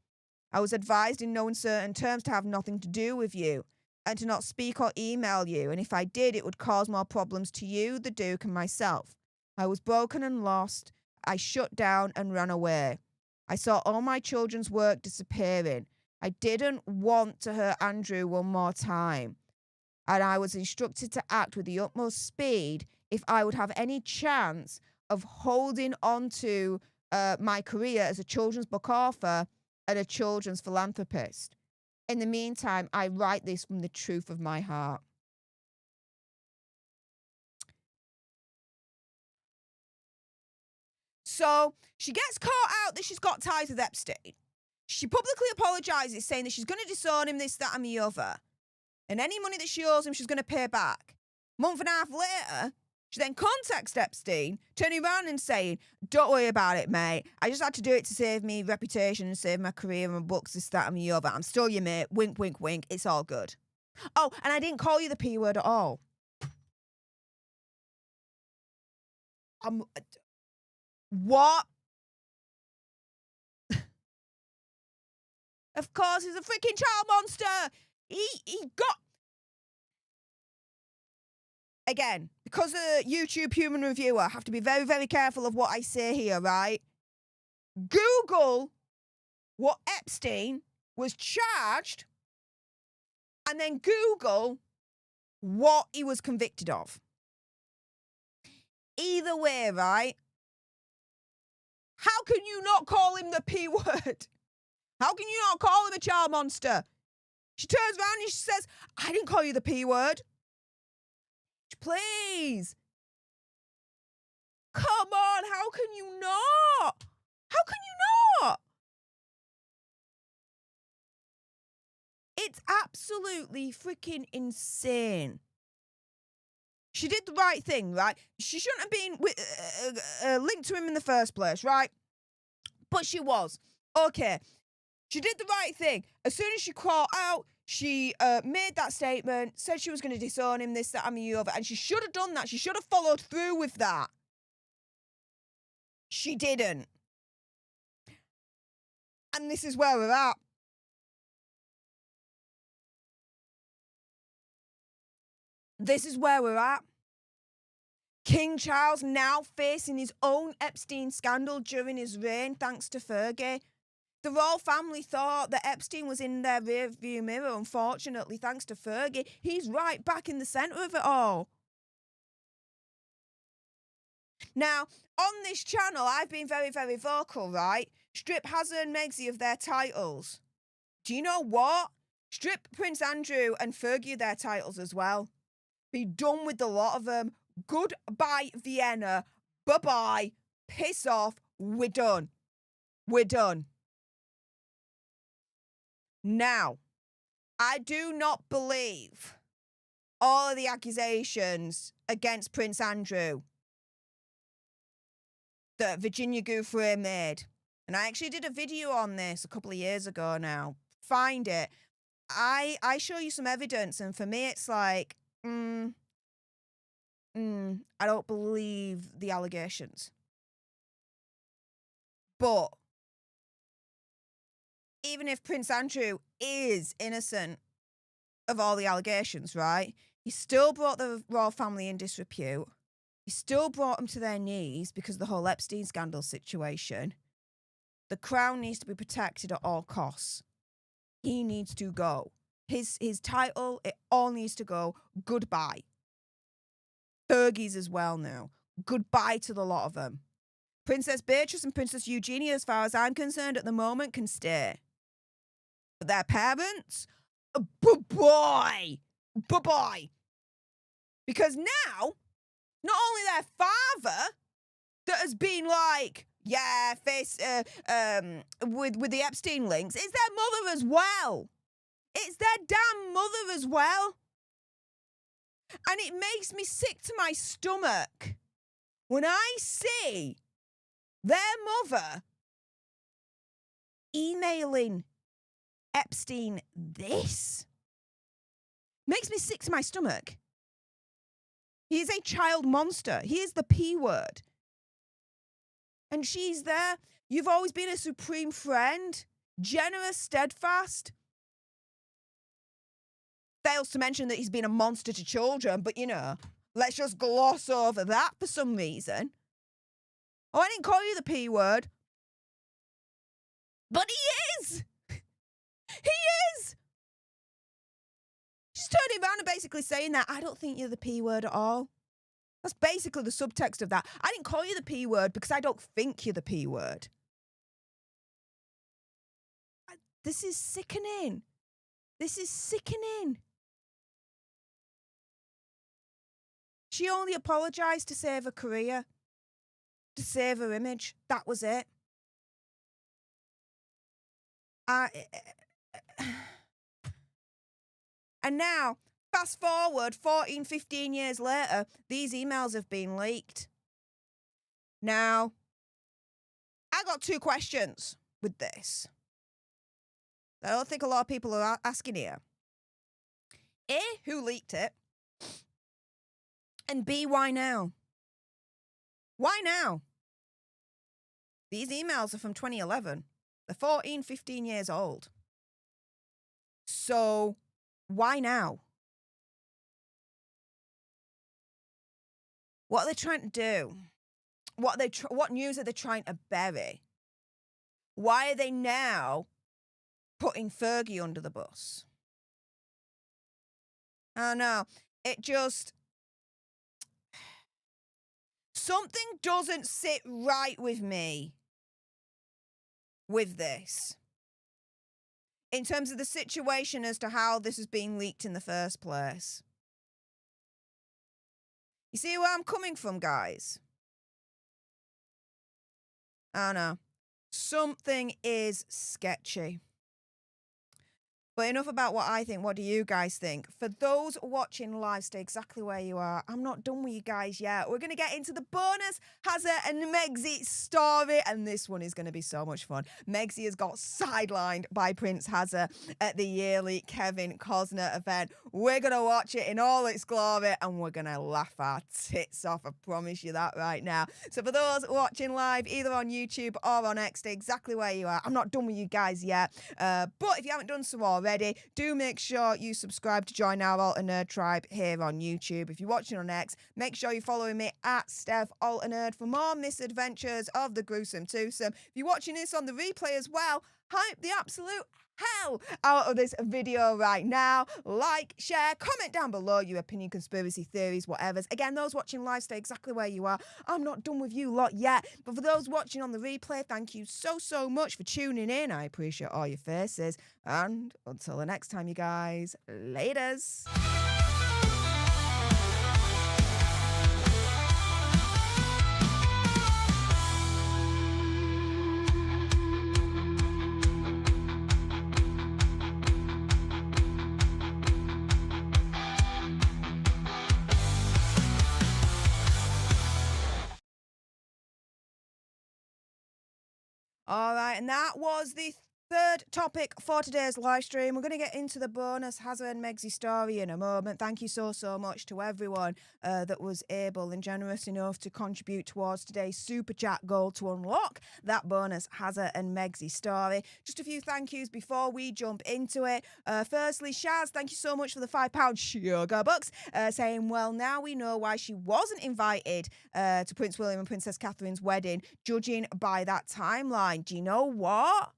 I was advised in no uncertain terms to have nothing to do with you and to not speak or email you, and if I did, it would cause more problems to you, the Duke, and myself. I was broken and lost. I shut down and ran away. I saw all my children's work disappearing. I didn't want to hurt Andrew one more time, and I was instructed to act with the utmost speed if I would have any chance of holding on to my career as a children's book author and a children's philanthropist. In the meantime, I write this from the truth of my heart. So she gets caught out that she's got ties with Epstein. She publicly apologises, saying that she's going to disown him, this, that, and the other. And any money that she owes him, she's going to pay back. Month and a half later, she then contacts Epstein, turning around and saying, don't worry about it, mate. I just had to do it to save me reputation and save my career and my books, this, that, and the other. I'm still your mate. Wink, wink, wink. It's all good. Oh, and I didn't call you the P word at all. What? Of course, he's a freaking child monster. He got... Again, because a YouTube human reviewer, I have to be very, very careful of what I say here, right? Google what Epstein was charged and then Google what he was convicted of. Either way, right? How can you not call him the P word? How can you not call him a child monster? She turns around and she says, I didn't call you the P word. Please. Come on, how can you not? How can you not? It's absolutely freaking insane. She did the right thing, right? She shouldn't have been linked to him in the first place, right? But she was. Okay. She did the right thing. As soon as she caught out, she made that statement, said she was going to disown him, this, that, and the other, and she should have done that. She should have followed through with that. She didn't. And this is where we're at. This is where we're at. King Charles now facing his own Epstein scandal during his reign, thanks to Fergie. The royal family thought that Epstein was in their rearview mirror. Unfortunately, thanks to Fergie, he's right back in the centre of it all. Now, on this channel, I've been very, very vocal, right? Strip Hazard and Megxie of their titles. Do you know what? Strip Prince Andrew and Fergie of their titles as well. Be done with the lot of them. Goodbye, Vienna. Bye-bye. Piss off. We're done. We're done. Now, I do not believe all of the accusations against Prince Andrew that Virginia Giuffre made. And I actually did a video on this a couple of years ago now. Find it. I show you some evidence, and for me it's like, I don't believe the allegations. But even if Prince Andrew is innocent of all the allegations, right? He still brought the royal family in disrepute. He still brought them to their knees because of the whole Epstein scandal situation. The crown needs to be protected at all costs. He needs to go. His title, it all needs to go. Goodbye. Fergie's as well now. Goodbye to the lot of them. Princess Beatrice and Princess Eugenia, as far as I'm concerned at the moment, can stay. But their parents, bye-bye. Bye-bye. Because now, not only their father that has been like, yeah, with the Epstein links, it's their mother as well. It's their damn mother as well. And it makes me sick to my stomach when I see their mother emailing Epstein this. Makes me sick to my stomach. He is a child monster. He is the P word. And she's there. You've always been a supreme friend. Generous, steadfast. Fails to mention that he's been a monster to children, but you know, let's just gloss over that for some reason. Oh, I didn't call you the P word. But he is! He is! She's turning around and basically saying that, I don't think you're the P word at all. That's basically the subtext of that. I didn't call you the P word because I don't think you're the P word. This is sickening. This is sickening. She only apologised to save her career, to save her image. That was it. And now, fast forward 14, 15 years later, these emails have been leaked. Now, I got two questions with this. I don't think a lot of people are asking here. A, who leaked it? And B, why now? Why now? These emails are from 2011. They're 14, 15 years old. So, why now? What are they trying to do? What news are they trying to bury? Why are they now putting Fergie under the bus? I don't know. It just... Something doesn't sit right with me with this. In terms of the situation as to how this has been leaked in the first place. You see where I'm coming from, guys? I don't know. Something is sketchy. But enough about what I think. What do you guys think? For those watching live, stay exactly where you are. I'm not done with you guys yet. We're going to get into the bonus Hazza and Megxie story, and this one is going to be so much fun. Megxie has got sidelined by Prince Hazza at the yearly Kevin Costner event. We're going to watch it in all its glory, and we're going to laugh our tits off. I promise you that right now. So for those watching live, either on YouTube or on X, stay exactly where you are. I'm not done with you guys yet. But if you haven't done so already, do make sure you subscribe to join our Alter Nerd tribe here on YouTube. If you're watching on X, make sure you're following me at Stef Alter Nerd for more misadventures of the gruesome twosome. If you're watching this on the replay as well, hype the absolute hell out of this video right now. Like, share, comment down below your opinion, conspiracy theories, whatever. Again, those watching live, stay exactly where you are. I'm not done with you lot yet, but for those watching on the replay, thank you so much for tuning in. I appreciate all your faces, and until the next time, you guys, laters. All right, and that was the Third topic for today's live stream. We're going to get into the bonus Hazza and Megsy story in a moment. Thank you so much to everyone that was able and generous enough to contribute towards today's super chat goal to unlock that bonus Hazza and Megsy story. Just a few thank yous before we jump into it. Firstly, Shaz, thank you so much for the £5 sugar bucks, saying, well, now we know why she wasn't invited to Prince William and Princess Catherine's wedding, judging by that timeline. Do you know what?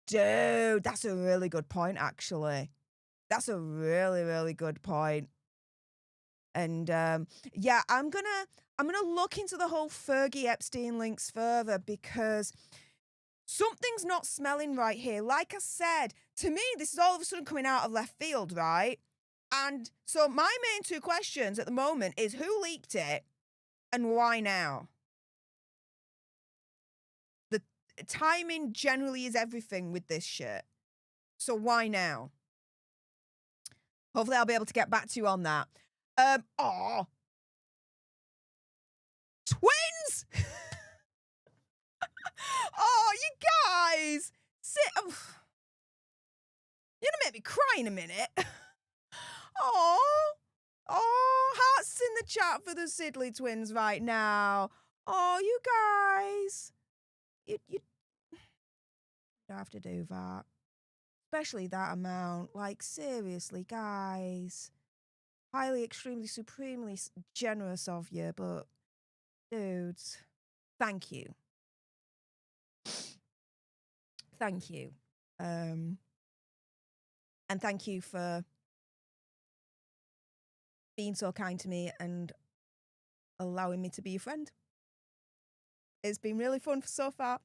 Dude, that's a really good point, actually. That's a really good point. And yeah, I'm gonna look into the whole Fergie Epstein links further because something's not smelling right here. Like I said, to me, this is all of a sudden coming out of left field, right? And so my main two questions at the moment is who leaked it and why now? Timing generally is everything with this shit. So why now? Hopefully I'll be able to get back to you on that. Twins! Oh, you guys! You're gonna make me cry in a minute. Oh, hearts in the chat for the Sidley twins right now. Oh, you guys. You don't have to do that. Especially that amount. Like, seriously, guys. Highly, extremely, supremely generous of you, but dudes, thank you. Thank you. And thank you for being so kind to me and allowing me to be your friend. It's been really fun so far.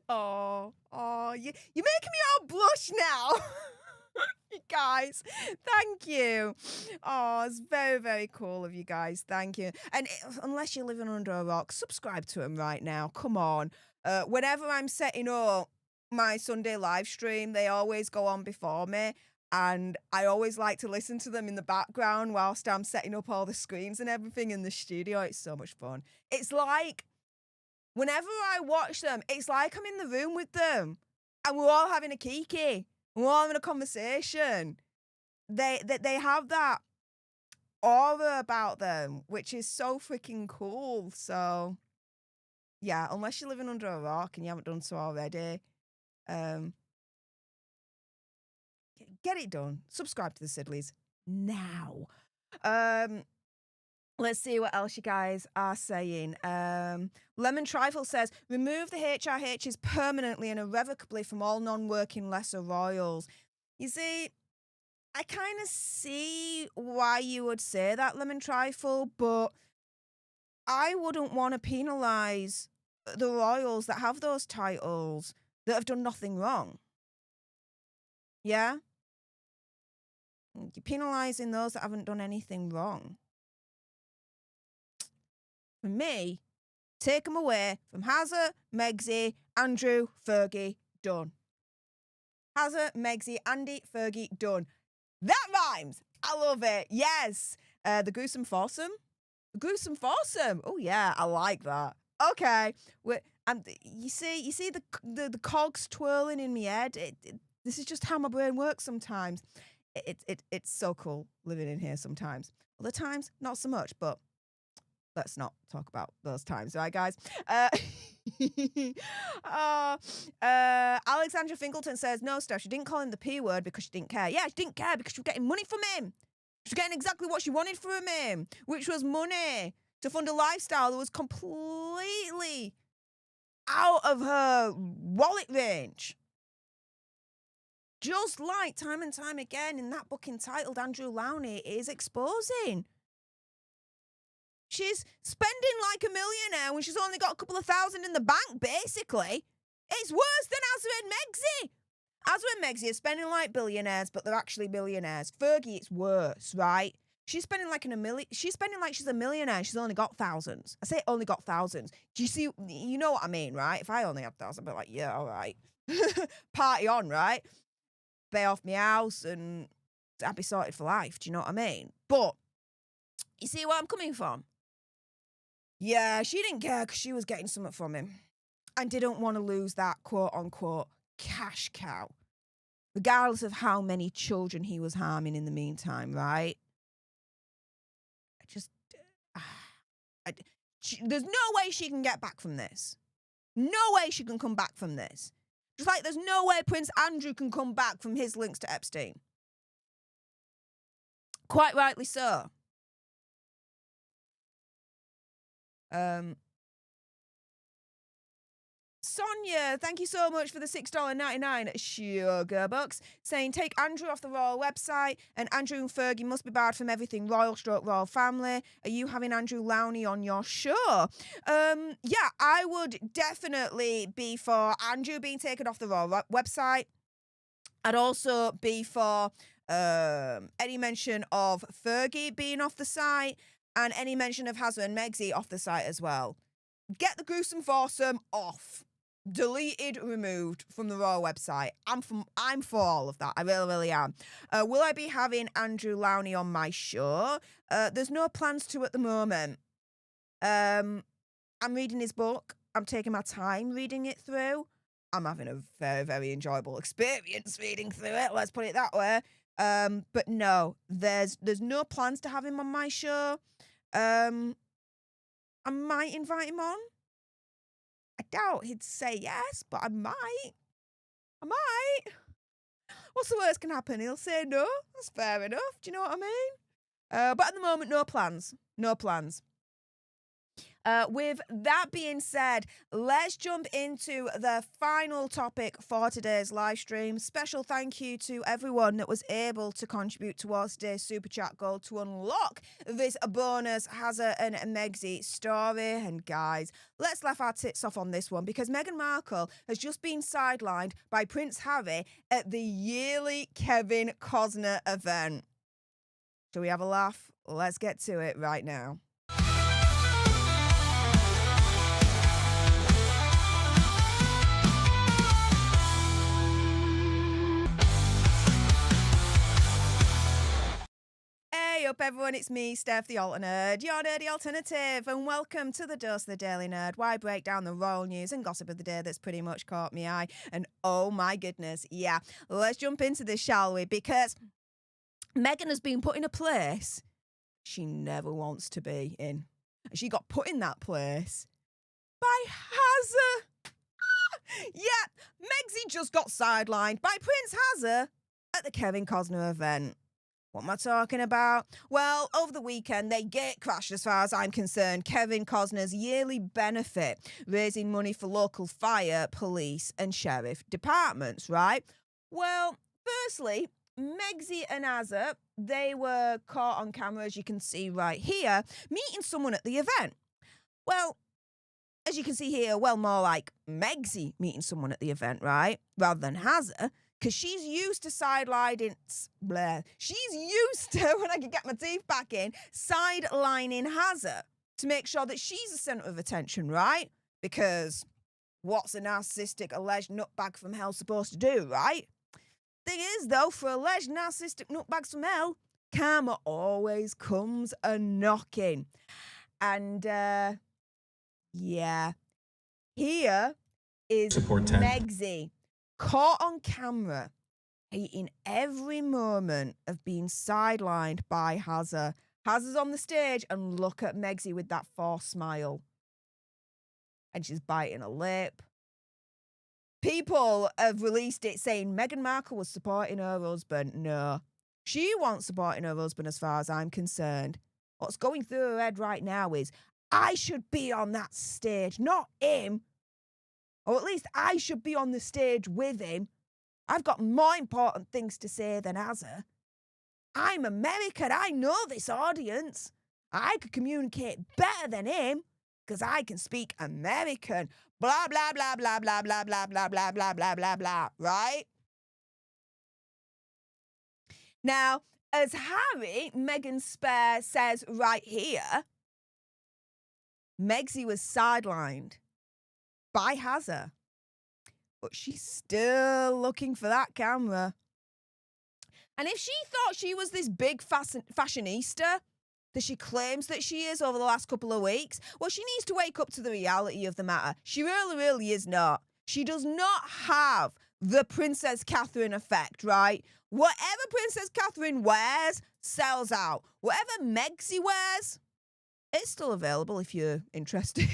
Oh, you're making me all blush now. You guys, thank you. Oh, it's very cool of you guys. Thank you. And unless you're living under a rock, subscribe to him right now. Come on. Whenever I'm setting up my Sunday live stream, they always go on before me. And I always like to listen to them in the background whilst I'm setting up all the screens and everything in the studio. It's so much fun. It's like, whenever I watch them, it's like I'm in the room with them. And we're all having a kiki. We're all having a conversation. They have that aura about them, which is so freaking cool. So, yeah, unless you're living under a rock and you haven't done so already, get it done. Subscribe to the Sidleys now. Let's see what else you guys are saying. Lemon Trifle says, remove the HRHs permanently and irrevocably from all non-working lesser royals. You see, I kind of see why you would say that, Lemon Trifle, but I wouldn't want to penalise the royals that have those titles that have done nothing wrong. Yeah? You're penalising those that haven't done anything wrong. For me, take them away from Hazza, Megsy, Andrew, Fergie, done. Hazza, Megsy, Andy, Fergie, done. That rhymes. I love it. Yes. The gruesome foursome. Gruesome foursome. Oh yeah, I like that. Okay. And you see the cogs twirling in my head. This is just how my brain works sometimes. It's so cool living in here sometimes. Other times, not so much, but let's not talk about those times, right, guys? Alexandra Fingleton says, no, Steph, she didn't call him the P word because she didn't care. Yeah, she didn't care because she was getting money from him. She was getting exactly what she wanted from him, which was money to fund a lifestyle that was completely out of her wallet range. Just like time and time again in that book entitled Andrew Lowney is exposing. She's spending like a millionaire when she's only got a couple of thousand in the bank, basically. It's worse than Hazza and Megsy. Hazza and Megsy are spending like billionaires, but they're actually millionaires. Fergie, it's worse, right? She's spending like she's spending like she's a millionaire. She's only got thousands. I say only got thousands. Do you see? You know what I mean, right? If I only had thousands, I'd be like, yeah, all right. Party on, right? Pay off my house and I'd be sorted for life. Do you know what I mean? But you see where I'm coming from? Yeah, she didn't care because she was getting something from him. and didn't want to lose that quote-unquote cash cow, regardless of how many children he was harming in the meantime, right? There's no way she can get back from this. No way she can come back from this. Just like there's no way Prince Andrew can come back from his links to Epstein. Quite rightly so. Sonia, thank you so much for the $6.99 sugar bucks, saying take Andrew off the royal website and Andrew and Fergie must be barred from everything royal family. Are you having Andrew Lowney on your show? Yeah, I would definitely be for Andrew being taken off the royal website. I'd also be for any mention of Fergie being off the site and any mention of Hazza and Megxie off the site as well. Get the gruesome foursome off. Deleted, removed from the royal website. I'm for all of that. I really, really am. Will I be having Andrew Lowney on my show? There's no plans to at the moment. I'm reading his book. I'm taking my time reading it through. I'm having a very, very enjoyable experience reading through it. Let's put it that way. But no, there's no plans to have him on my show. I might invite him on. I doubt he'd say yes, but I might. What's the worst can happen? He'll say no. That's fair enough. Do you know what I mean? But at the moment, no plans. No plans. With that being said, let's jump into the final topic for today's live stream. Special thank you to everyone that was able to contribute towards today's Super Chat goal to unlock this bonus Hazza and Megxie story. And guys, let's laugh our tits off on this one because Meghan Markle has just been sidelined by Prince Harry at the yearly Kevin Costner event. Shall we have a laugh? Let's get to it right now. Hey up everyone, it's me, Stef The Alter Nerd, your nerdy alternative, and welcome to the Dose of the Daily Nerd, where I break down the royal news and gossip of the day that's pretty much caught me eye. And oh my goodness, yeah, let's jump into this, shall we? Because Meghan has been put in a place she never wants to be in. She got put in that place by Hazza. Yeah, Megxie just got sidelined by Prince Hazza at the Kevin Costner event. What am I talking about? Well, over the weekend, they gate crashed, as far as I'm concerned, Kevin Costner's yearly benefit, raising money for local fire, police and sheriff departments, right? Well, firstly, Megxie and Hazza, they were caught on camera, as you can see right here, meeting someone at the event. Well, as you can see here, well, more like Megxie meeting someone at the event, right? Rather than Hazza. Because she's used to sidelining, she's used to, when I can get my teeth back in, sidelining Hazza to make sure that she's the centre of attention, right? Because what's a narcissistic alleged nutbag from hell supposed to do, right? Thing is, though, for alleged narcissistic nutbags from hell, karma always comes a-knocking. And, yeah, here is Megxie. Caught on camera, hating every moment of being sidelined by Hazza. Hazza's on the stage, and look at Megxie with that forced smile. And she's biting her lip. People have released it saying Meghan Markle was supporting her husband. No, she wasn't supporting her husband as far as I'm concerned. What's going through her head right now is, I should be on that stage, not him. Or at least I should be on the stage with him. I've got more important things to say than Hazza. I'm American. I know this audience. I could communicate better than him because I can speak American. Blah, blah, blah, blah, blah, blah, blah, blah, blah, blah, blah, blah, blah, right? Now, as Harry, Meghan's spare, says right here, Megxie was sidelined by Hazza, but she's still looking for that camera. And if she thought she was this big fashionista that she claims that she is over the last couple of weeks? Well, she needs to wake up to the reality of the matter. She really, really is not. She does not have the Princess Catherine effect, right? Whatever Princess Catherine wears sells out. Whatever Megsy wears, it's still available if you're interested.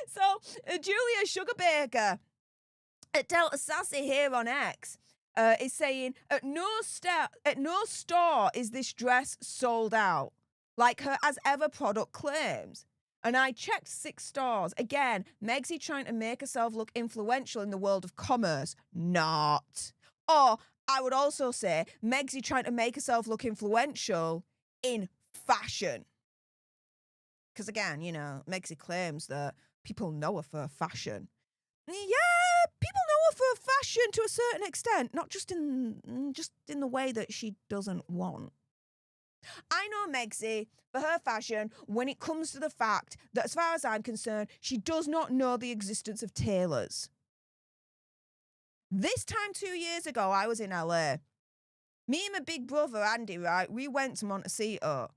So, Julia Sugarbaker at Delta Sassy here on X is saying, at no store is this dress sold out, like her As Ever product claims. And I checked 6 stores. Again, Megsy trying to make herself look influential in the world of commerce. Not. Or I would also say Megsy trying to make herself look influential in fashion. Because again, you know, Megsy claims that people know her for fashion. Yeah, people know her for fashion to a certain extent, not just in the way that she doesn't want. I know Megsy for her fashion when it comes to the fact that, as far as I'm concerned, she does not know the existence of tailors. This time 2 years ago, I was in LA. Me and my big brother, Andy, right, we went to Montecito.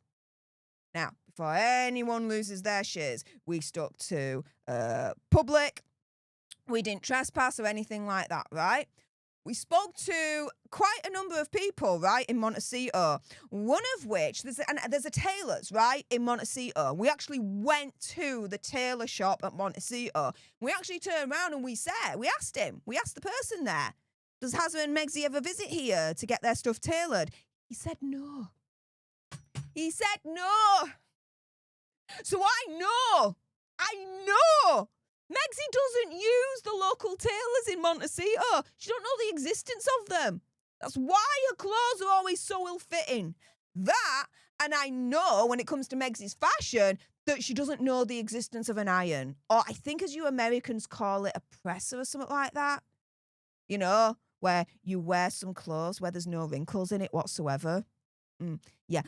Now, before anyone loses their shiz, we stuck to public. We didn't trespass or anything like that, right? We spoke to quite a number of people, right, in Montecito. One of which, there's a tailor's, right, in Montecito. We actually went to the tailor shop at Montecito. We actually turned around and we asked the person there, does Hazza and Megsy ever visit here to get their stuff tailored? He said no. He said no. So I know Megsy doesn't use the local tailors in Montecito. She don't know the existence of them. That's why her clothes are always so ill-fitting. That, and I know when it comes to Megsy's fashion, that she doesn't know the existence of an iron. Or I think as you Americans call it, a presser or something like that. You know, where you wear some clothes where there's no wrinkles in it whatsoever. Yeah,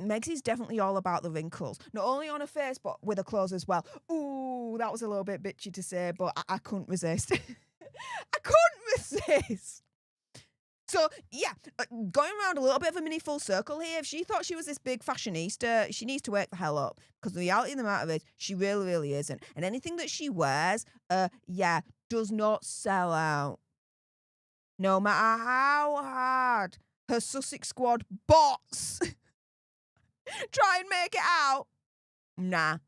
Megsy's definitely all about the wrinkles. Not only on her face, but with her clothes as well. Ooh, that was a little bit bitchy to say, but I couldn't resist. I couldn't resist. So, yeah, going around a little bit of a mini full circle here. If she thought she was this big fashionista, she needs to wake the hell up. Because the reality of the matter is, she really, really isn't. And anything that she wears, does not sell out. No matter how hard her Sussex squad bots try and make it out. Nah.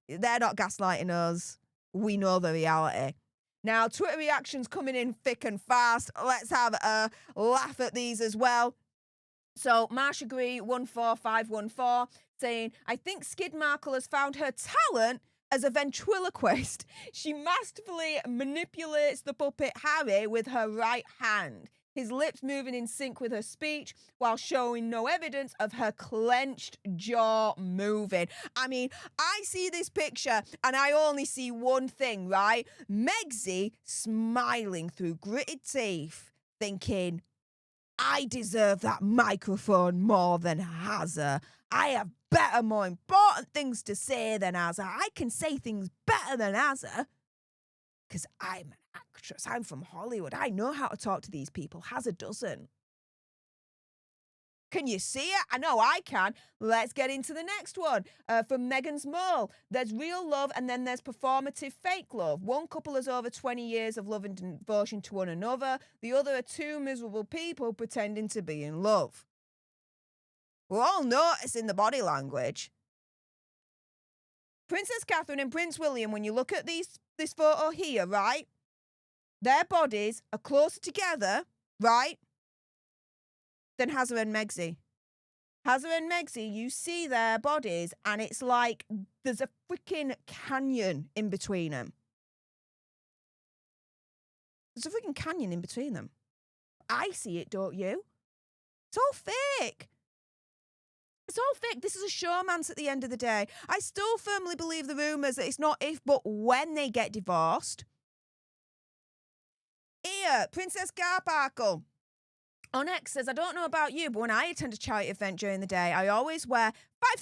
They're not gaslighting us. We know the reality. Now, Twitter reactions coming in thick and fast. Let's have a laugh at these as well. So, Marsha Gree 14514 saying, I think Skid Markle has found her talent as a ventriloquist. She masterfully manipulates the puppet Harry with her right hand, his lips moving in sync with her speech while showing no evidence of her clenched jaw moving. I mean, I see this picture and I only see one thing, right? Megsy smiling through gritted teeth, thinking, I deserve that microphone more than Hazza. I have better, more important things to say than Hazza. I can say things better than Hazza. Because I'm an actress. I'm from Hollywood. I know how to talk to these people. Hazza doesn't. Can you see it? I know I can. Let's get into the next one. From Meghan's Mole. There's real love and then there's performative fake love. One couple has over 20 years of love and devotion to one another. The other are two miserable people pretending to be in love. We're all noticing the body language. Princess Catherine and Prince William, when you look at this photo here, right? Their bodies are closer together, right? Than Hazza and Megsy. Hazza and Megsy, you see their bodies and it's like there's a freaking canyon in between them. There's a freaking canyon in between them. I see it, don't you? It's all fake. It's all fake. This is a showmance at the end of the day. I still firmly believe the rumours that it's not if but when they get divorced. Here, Princess Garbarkle on X says, I don't know about you, but when I attend a charity event during the day, I always wear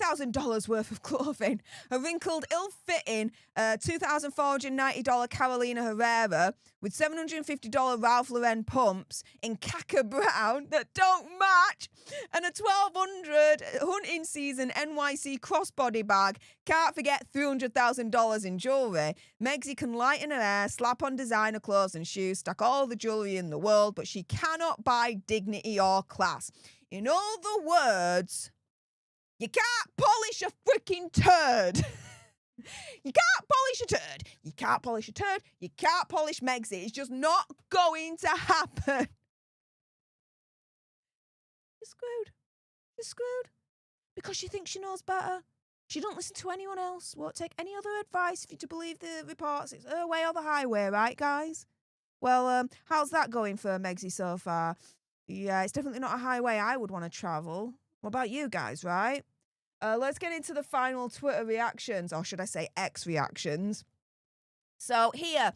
$5,000 worth of clothing, a wrinkled, ill-fitting $2,490 Carolina Herrera with $750 Ralph Lauren pumps in caca brown that don't match, and a $1,200 hunting season NYC crossbody bag. Can't forget $300,000 in jewellery. Megsy can lighten her hair, slap on designer clothes and shoes, stack all the jewellery in the world, but she cannot buy dignity or class. In other words, you can't polish a freaking turd. You can't polish a turd. You can't polish a turd. You can't polish Megsy. It's just not going to happen. You're screwed. You're screwed. Because she thinks she knows better. She don't listen to anyone else. Won't take any other advice if you're to believe the reports. It's her way or the highway, right, guys? Well, how's that going for Megsy so far? Yeah, it's definitely not a highway I would want to travel. What about you guys, right? Let's get into the final Twitter reactions, or should I say X reactions. So here,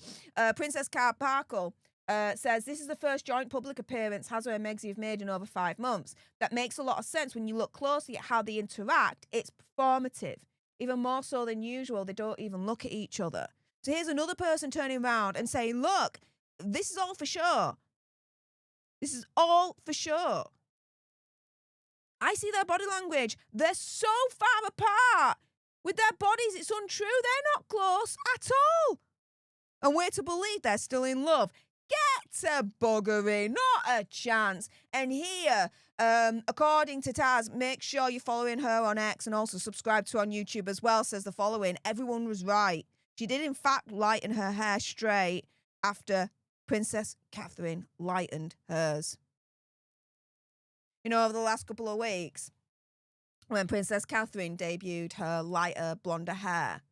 Princess Markle says, this is the first joint public appearance Hazza and Megsy have made in over 5 months. That makes a lot of sense when you look closely at how they interact. It's performative. Even more so than usual, they don't even look at each other. So here's another person turning around and saying, look, this is all for show. This is all for show. I see their body language. They're so far apart. With their bodies, it's untrue. They're not close at all. And we're to believe they're still in love. Get to buggery. Not a chance. And here, according to Taz, make sure you're following her on X and also subscribe to her on YouTube as well, says the following. Everyone was right. She did, in fact, lighten her hair straight after Princess Catherine lightened hers. You know, over the last couple of weeks, when Princess Catherine debuted her lighter, blonder hair,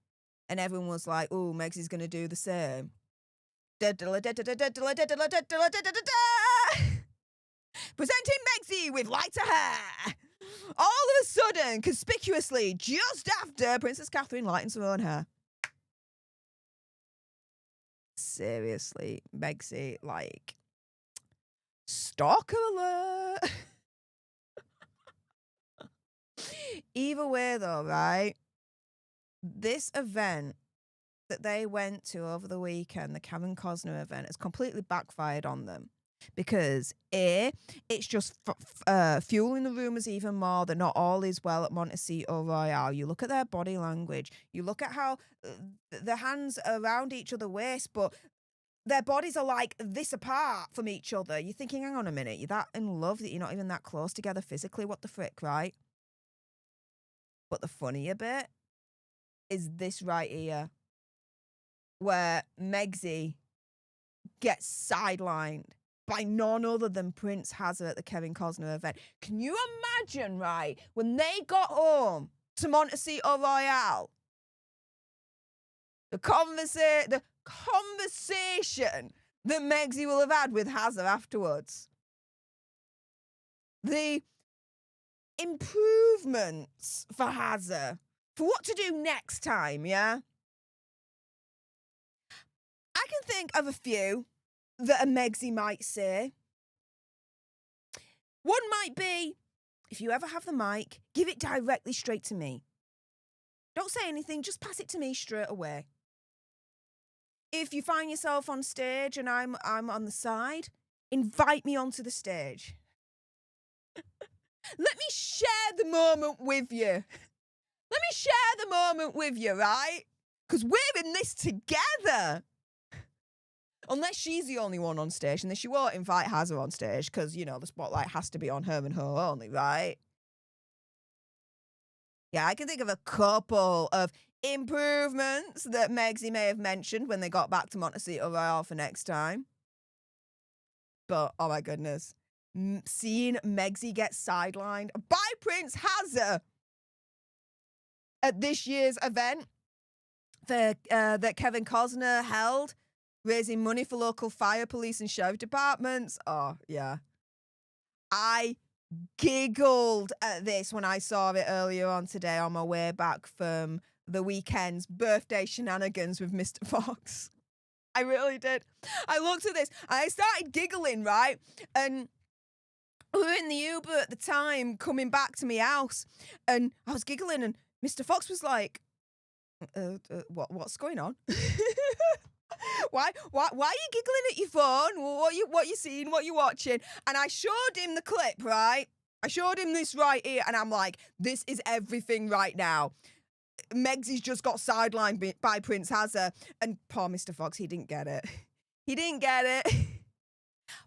and everyone was like, ooh, Megsy's going to do the same. Presenting Megsy with lighter hair. All of a sudden, conspicuously, just after Princess Catherine lightens her own hair. Seriously, Megsy, like, stalker alert. Either way, though, right? This event that they went to over the weekend, the Kevin Costner event, has completely backfired on them. Because, A, it's just fueling the rumours even more that not all is well at Montecito Royale. You look at their body language. You look at how the hands are around each other's waist, but their bodies are like this apart from each other. You're thinking, hang on a minute, you're that in love that you're not even that close together physically? What the frick, right? But the funnier bit is this right here, where Megsy gets sidelined by none other than Prince Hazza at the Kevin Costner event. Can you imagine, right, when they got home to Montecito Royale, the conversation that Megsy will have had with Hazza afterwards? The improvements for Hazza, for what to do next time, yeah? I can think of a few that a Megsy might say. One might be, if you ever have the mic, give it directly straight to me. Don't say anything, just pass it to me straight away. If you find yourself on stage and I'm on the side, invite me onto the stage. Let me share the moment with you. Let me share the moment with you, right? Because we're in this together. Unless she's the only one on stage, and then she won't invite Hazza on stage because, you know, the spotlight has to be on her and her only, right? Yeah, I can think of a couple of improvements that Megsy may have mentioned when they got back to Montecito Royale for next time. But, oh my goodness. Seeing Megsy get sidelined by Prince Hazza at this year's event that Kevin Costner held, raising money for local fire, police and sheriff departments. Oh, yeah. I giggled at this when I saw it earlier on today on my way back from the weekend's birthday shenanigans with Mr. Fox. I really did. I looked at this and I started giggling, right? And We were in the Uber at the time coming back to my house, and I was giggling, and Mr. Fox was like, what's going on? Why are you giggling at your phone? What you seeing? What you watching? And I showed him the clip, right? I showed him this right here, and I'm like, this is everything right now. Megsy's just got sidelined by Prince Hazard, and poor Mr. Fox, he didn't get it. He didn't get it.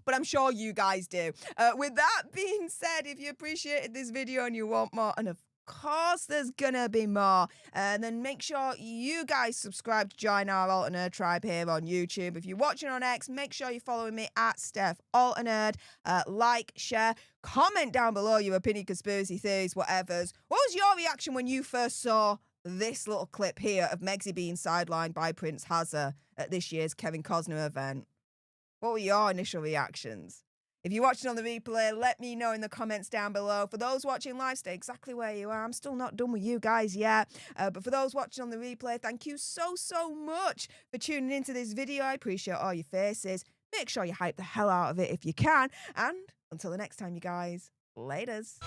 But I'm sure you guys do. With that being said, if you appreciated this video and you want more, and of course there's gonna be more, then make sure you guys subscribe to join our Alter Nerd tribe here on YouTube. If you're watching on X, make sure you're following me at Stef Alter Nerd. Like, share, comment down below your opinion, conspiracy theories, whatever's. What was your reaction when you first saw this little clip here of Megsy being sidelined by Prince Hazard at this year's Kevin Costner event? What were your initial reactions? If you're watching on the replay, let me know in the comments down below. For those watching live, stay exactly where you are. I'm still not done with you guys yet. But for those watching on the replay, thank you so much for tuning into this video. I appreciate all your faces. Make sure you hype the hell out of it if you can. And until the next time, you guys, laters.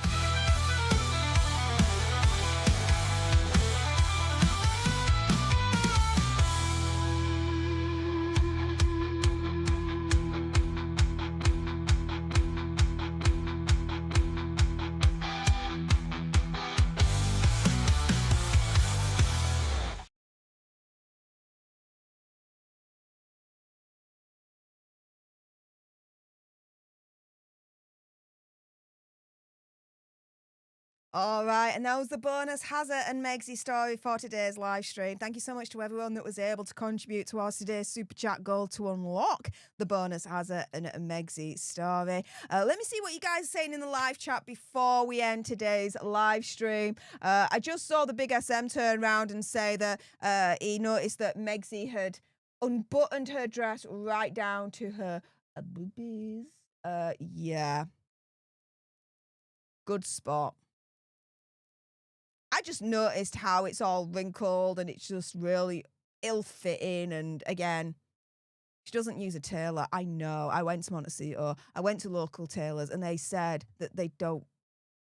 All right, and that was the bonus Hazard and Megsy story for today's live stream. Thank you so much to everyone that was able to contribute towards today's super chat goal to unlock the bonus Hazard and Megsy story. Let me see what you guys are saying in the live chat before we end today's live stream. I just saw the Big SM turn around and say that he noticed that Megsy had unbuttoned her dress right down to her boobies. Yeah. Good spot. I just noticed how it's all wrinkled and it's just really ill-fitting. And again, she doesn't use a tailor. I know. I went to Montecito. I went to local tailors and they said that they don't,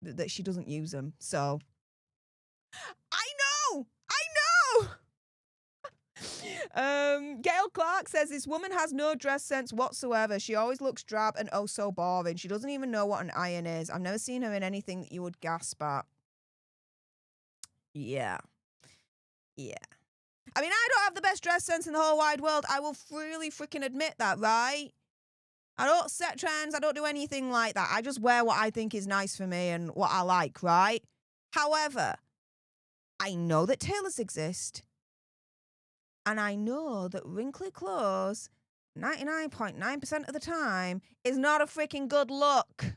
that she doesn't use them. So I know. Gail Clark says this woman has no dress sense whatsoever. She always looks drab and oh so boring. She doesn't even know what an iron is. I've never seen her in anything that you would gasp at. Yeah. I mean, I don't have the best dress sense in the whole wide world. I will freely freaking admit that, right? I don't set trends. I don't do anything like that. I just wear what I think is nice for me and what I like, right? However, I know that tailors exist. And I know that wrinkly clothes, 99.9% of the time, is not a freaking good look.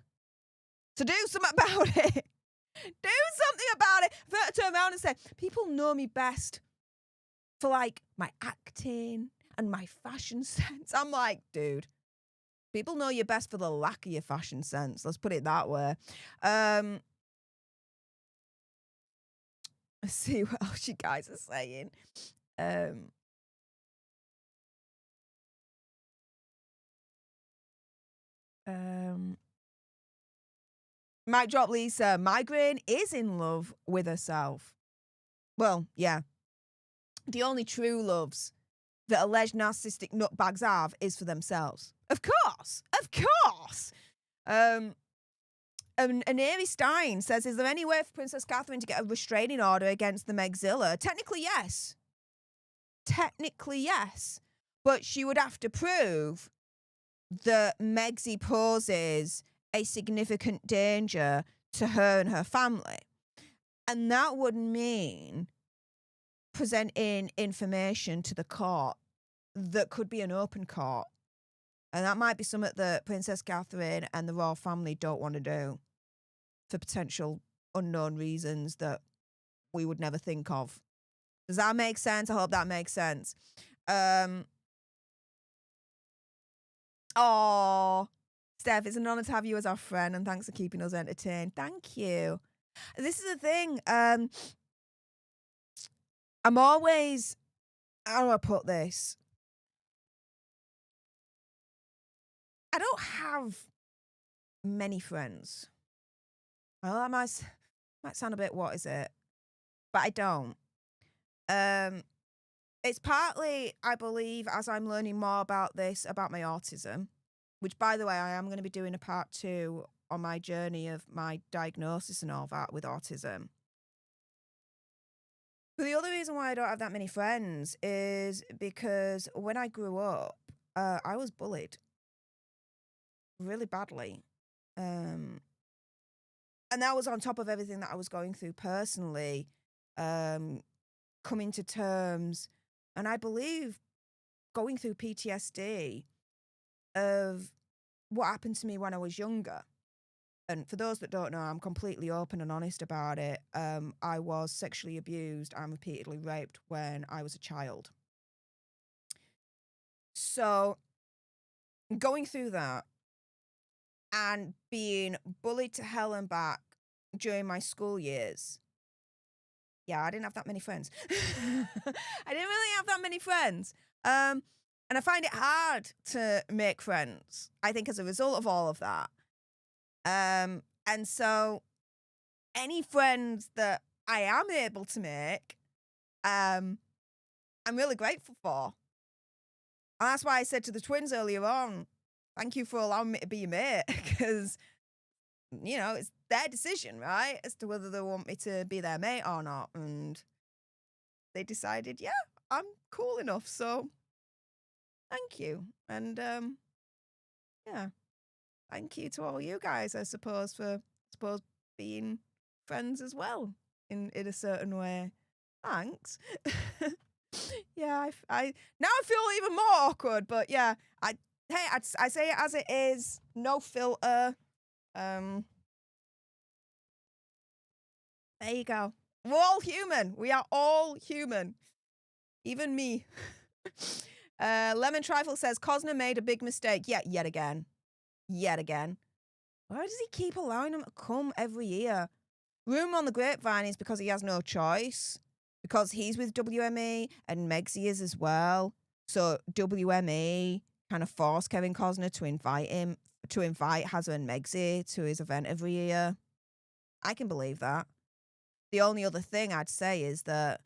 So do something about it. Do something about it. For her to turn around and say, people know me best for like my acting and my fashion sense. I'm like, dude, people know you best for the lack of your fashion sense. Let's put it that way. Let's see what else you guys are saying. Mic drop Lisa. Migraine is in love with herself. Well, yeah. The only true loves that alleged narcissistic nutbags have is for themselves. Of course. And Ari Stein says, is there any way for Princess Catherine to get a restraining order against the Megzilla? Technically, yes. But she would have to prove that Megsy poses a significant danger to her and her family. And that would mean presenting information to the court that could be an open court. And that might be something that Princess Catherine and the royal family don't want to do for potential unknown reasons that we would never think of. Does that make sense? I hope that makes sense. Oh, Steph, it's an honor to have you as our friend, and thanks for keeping us entertained. Thank you. This is the thing. I'm always, how do I put this? I don't have many friends. Well, that might sound a bit, what is it? But I don't. It's partly, I believe, as I'm learning more about this, about my autism, which, by the way, I am going to be doing a part 2 on my journey of my diagnosis and all that with autism. But the other reason why I don't have that many friends is because when I grew up, I was bullied really badly. And that was on top of everything that I was going through personally, coming to terms, and I believe going through PTSD of what happened to me when I was younger. And for those that don't know, I'm completely open and honest about it. I was sexually abused and repeatedly raped when I was a child. So going through that and being bullied to hell and back during my school years. Yeah, I didn't have that many friends. I didn't really have that many friends. And I find it hard to make friends, I think, as a result of all of that. And so any friends that I am able to make, I'm really grateful for. And that's why I said to the twins earlier on, thank you for allowing me to be your mate, because, you know, it's their decision, right, as to whether they want me to be their mate or not. And they decided, yeah, I'm cool enough, so thank you. And, yeah, thank you to all you guys, I suppose, for being friends as well in a certain way. Thanks. Yeah, I now I feel even more awkward, but yeah, I say it as it is, no filter. There you go. We're all human. We are all human. Even me. Lemon Trifle says, Cosner made a big mistake. Yeah, yet again. Yet again. Why does he keep allowing them to come every year? Rumour on the grapevine is because he has no choice. Because he's with WME and Megsy is as well. So WME kind of forced Kevin Costner to invite Hazza and Megsy to his event every year. I can believe that. The only other thing I'd say is that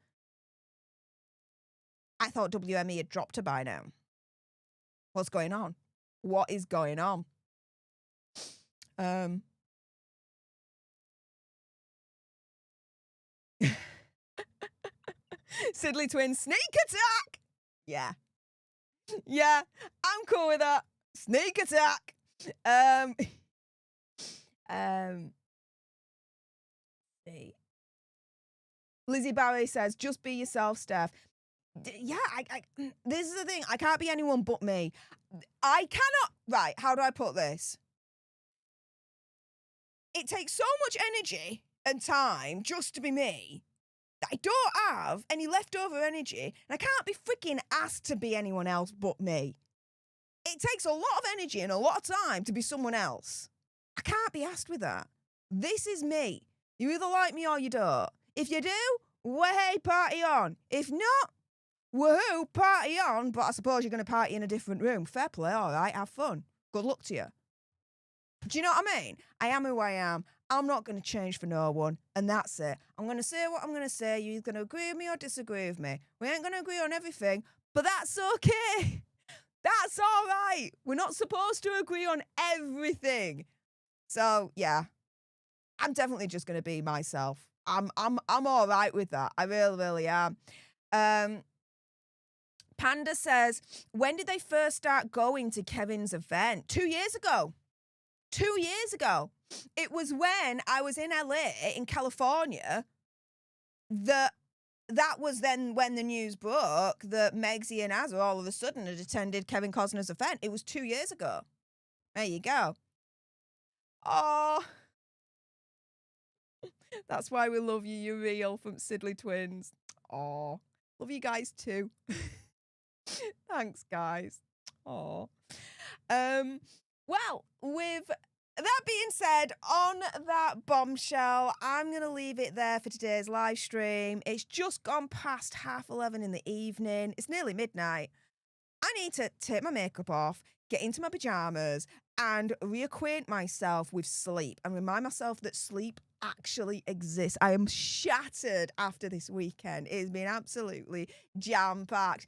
I thought WME had dropped her by now. What's going on? What is going on? Sidley Twins, sneak attack! Yeah. Yeah, I'm cool with that. Sneak attack! See. Lizzie Barry says, just be yourself, Steph. Yeah, this is the thing. I can't be anyone but me. I cannot... Right, how do I put this? It takes so much energy and time just to be me that I don't have any leftover energy, and I can't be freaking asked to be anyone else but me. It takes a lot of energy and a lot of time to be someone else. I can't be asked with that. This is me. You either like me or you don't. If you do, way party on. If not, woohoo, party on, but I suppose you're going to party in a different room. Fair play, all right, have fun. Good luck to you. Do you know what I mean? I am who I am. I'm not going to change for no one, and that's it. I'm going to say what I'm going to say. You're going to agree with me or disagree with me. We ain't going to agree on everything, but that's okay. That's all right. We're not supposed to agree on everything. So, yeah, I'm definitely just going to be myself. I'm all right with that. I really, really am. Panda says, when did they first start going to Kevin's event? 2 years ago. 2 years ago. It was when I was in LA, in California, that was then when the news broke that Megsy and Hazza all of a sudden had attended Kevin Costner's event. It was 2 years ago. There you go. Oh, that's why we love you. You're real, from Sidley Twins. Oh, love you guys too. Thanks, guys. Oh. Well, with that being said, on that bombshell, I'm going to leave it there for today's live stream. It's just gone past 11:30 in the evening. It's nearly midnight. I need to take my makeup off, get into my pajamas, and reacquaint myself with sleep and remind myself that sleep actually exists. I am shattered after this weekend. It has been absolutely jam-packed.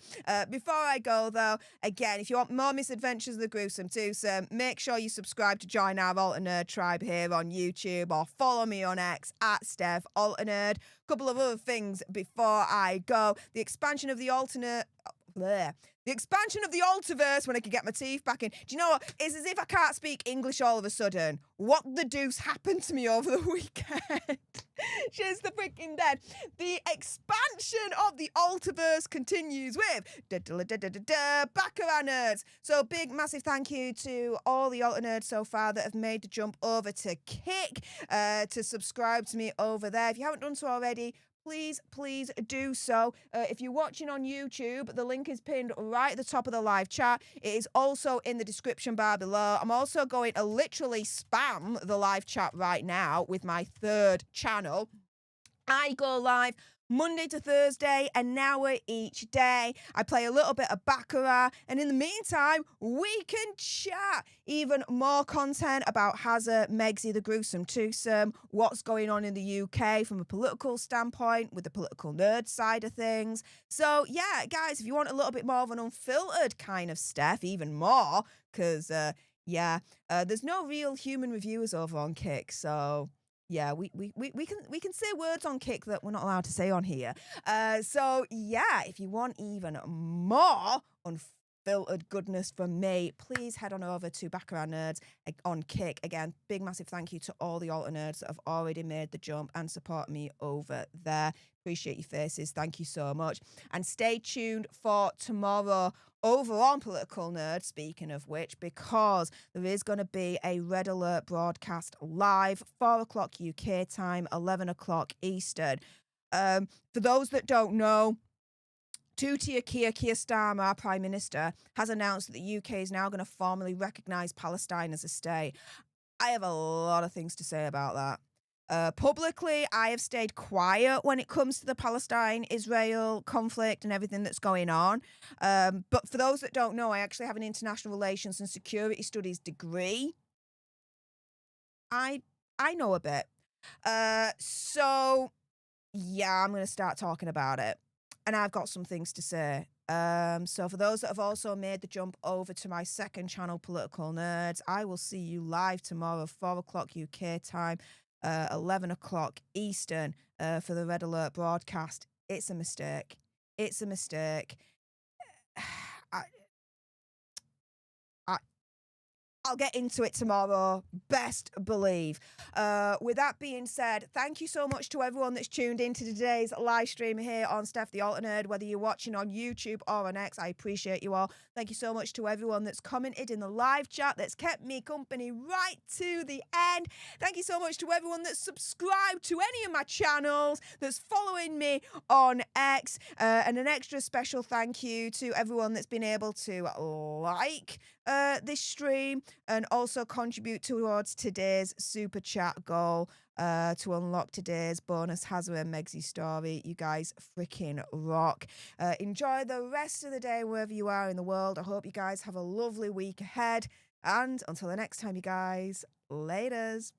Before I go, though, again, if you want more misadventures of the gruesome twosome, make sure you subscribe to join our Alter Nerd tribe here on YouTube or follow me on X at Stef Alter Nerd. Couple of other things before I go. The expansion of the alternate... The expansion of the Altverse when I could get my teeth back in. Do you know what? It's as if I can't speak English all of a sudden. What the deuce happened to me over the weekend? She's the freaking dead. The expansion of the Altverse continues with Baccarat Nerds. So big, massive thank you to all the Alter Nerds so far that have made the jump over to Kick to subscribe to me over there. If you haven't done so already, please do so. If you're watching on YouTube, the link is pinned right at the top of the live chat. It is also in the description bar below. I'm also going to literally spam the live chat right now with my third channel. I go live Monday to Thursday, an hour each day. I play a little bit of Baccarat, and in the meantime, we can chat. Even more content about Hazza, Megsy, the gruesome twosome, what's going on in the UK from a political standpoint, with the political nerd side of things. So, yeah, guys, if you want a little bit more of an unfiltered kind of stuff, even more, because, there's no real human reviewers over on Kick, so... Yeah, we can say words on Kick that we're not allowed to say on here. So yeah, if you want even more unfiltered goodness from me, please head on over to Baccarat Nerds on Kick. Again, big massive thank you to all the Alter Nerds that have already made the jump and support me over there. Appreciate your faces. Thank you so much. And stay tuned for tomorrow over on Political Nerd, speaking of which, because there is going to be a Red Alert broadcast live, 4 o'clock UK time, 11 o'clock Eastern. For those that don't know, Keir Starmer, our Prime Minister, has announced that the UK is now going to formally recognise Palestine as a state. I have a lot of things to say about that. Publicly, I have stayed quiet when it comes to the Palestine-Israel conflict and everything that's going on. But for those that don't know, I actually have an international relations and security studies degree. I know a bit. So, yeah, I'm going to start talking about it. And I've got some things to say. So for those that have also made the jump over to my second channel, Political Nerds, I will see you live tomorrow, 4 o'clock UK time. 11 o'clock Eastern for the Red Alert broadcast. It's a mistake. It's a mistake. I'll get into it tomorrow, best believe. With that being said, thank you so much to everyone that's tuned into today's live stream here on Stef The Alter Nerd, whether you're watching on YouTube or on X. I appreciate you all. Thank you so much to everyone that's commented in the live chat, that's kept me company right to the end. Thank you so much to everyone that's subscribed to any of my channels, that's following me on X, and an extra special thank you to everyone that's been able to like this stream and also contribute towards today's super chat goal to unlock today's bonus Hazza and Megsy story. You guys freaking rock. Enjoy the rest of the day wherever you are in the world. I hope you guys have a lovely week ahead. And until the next time, you guys, laters.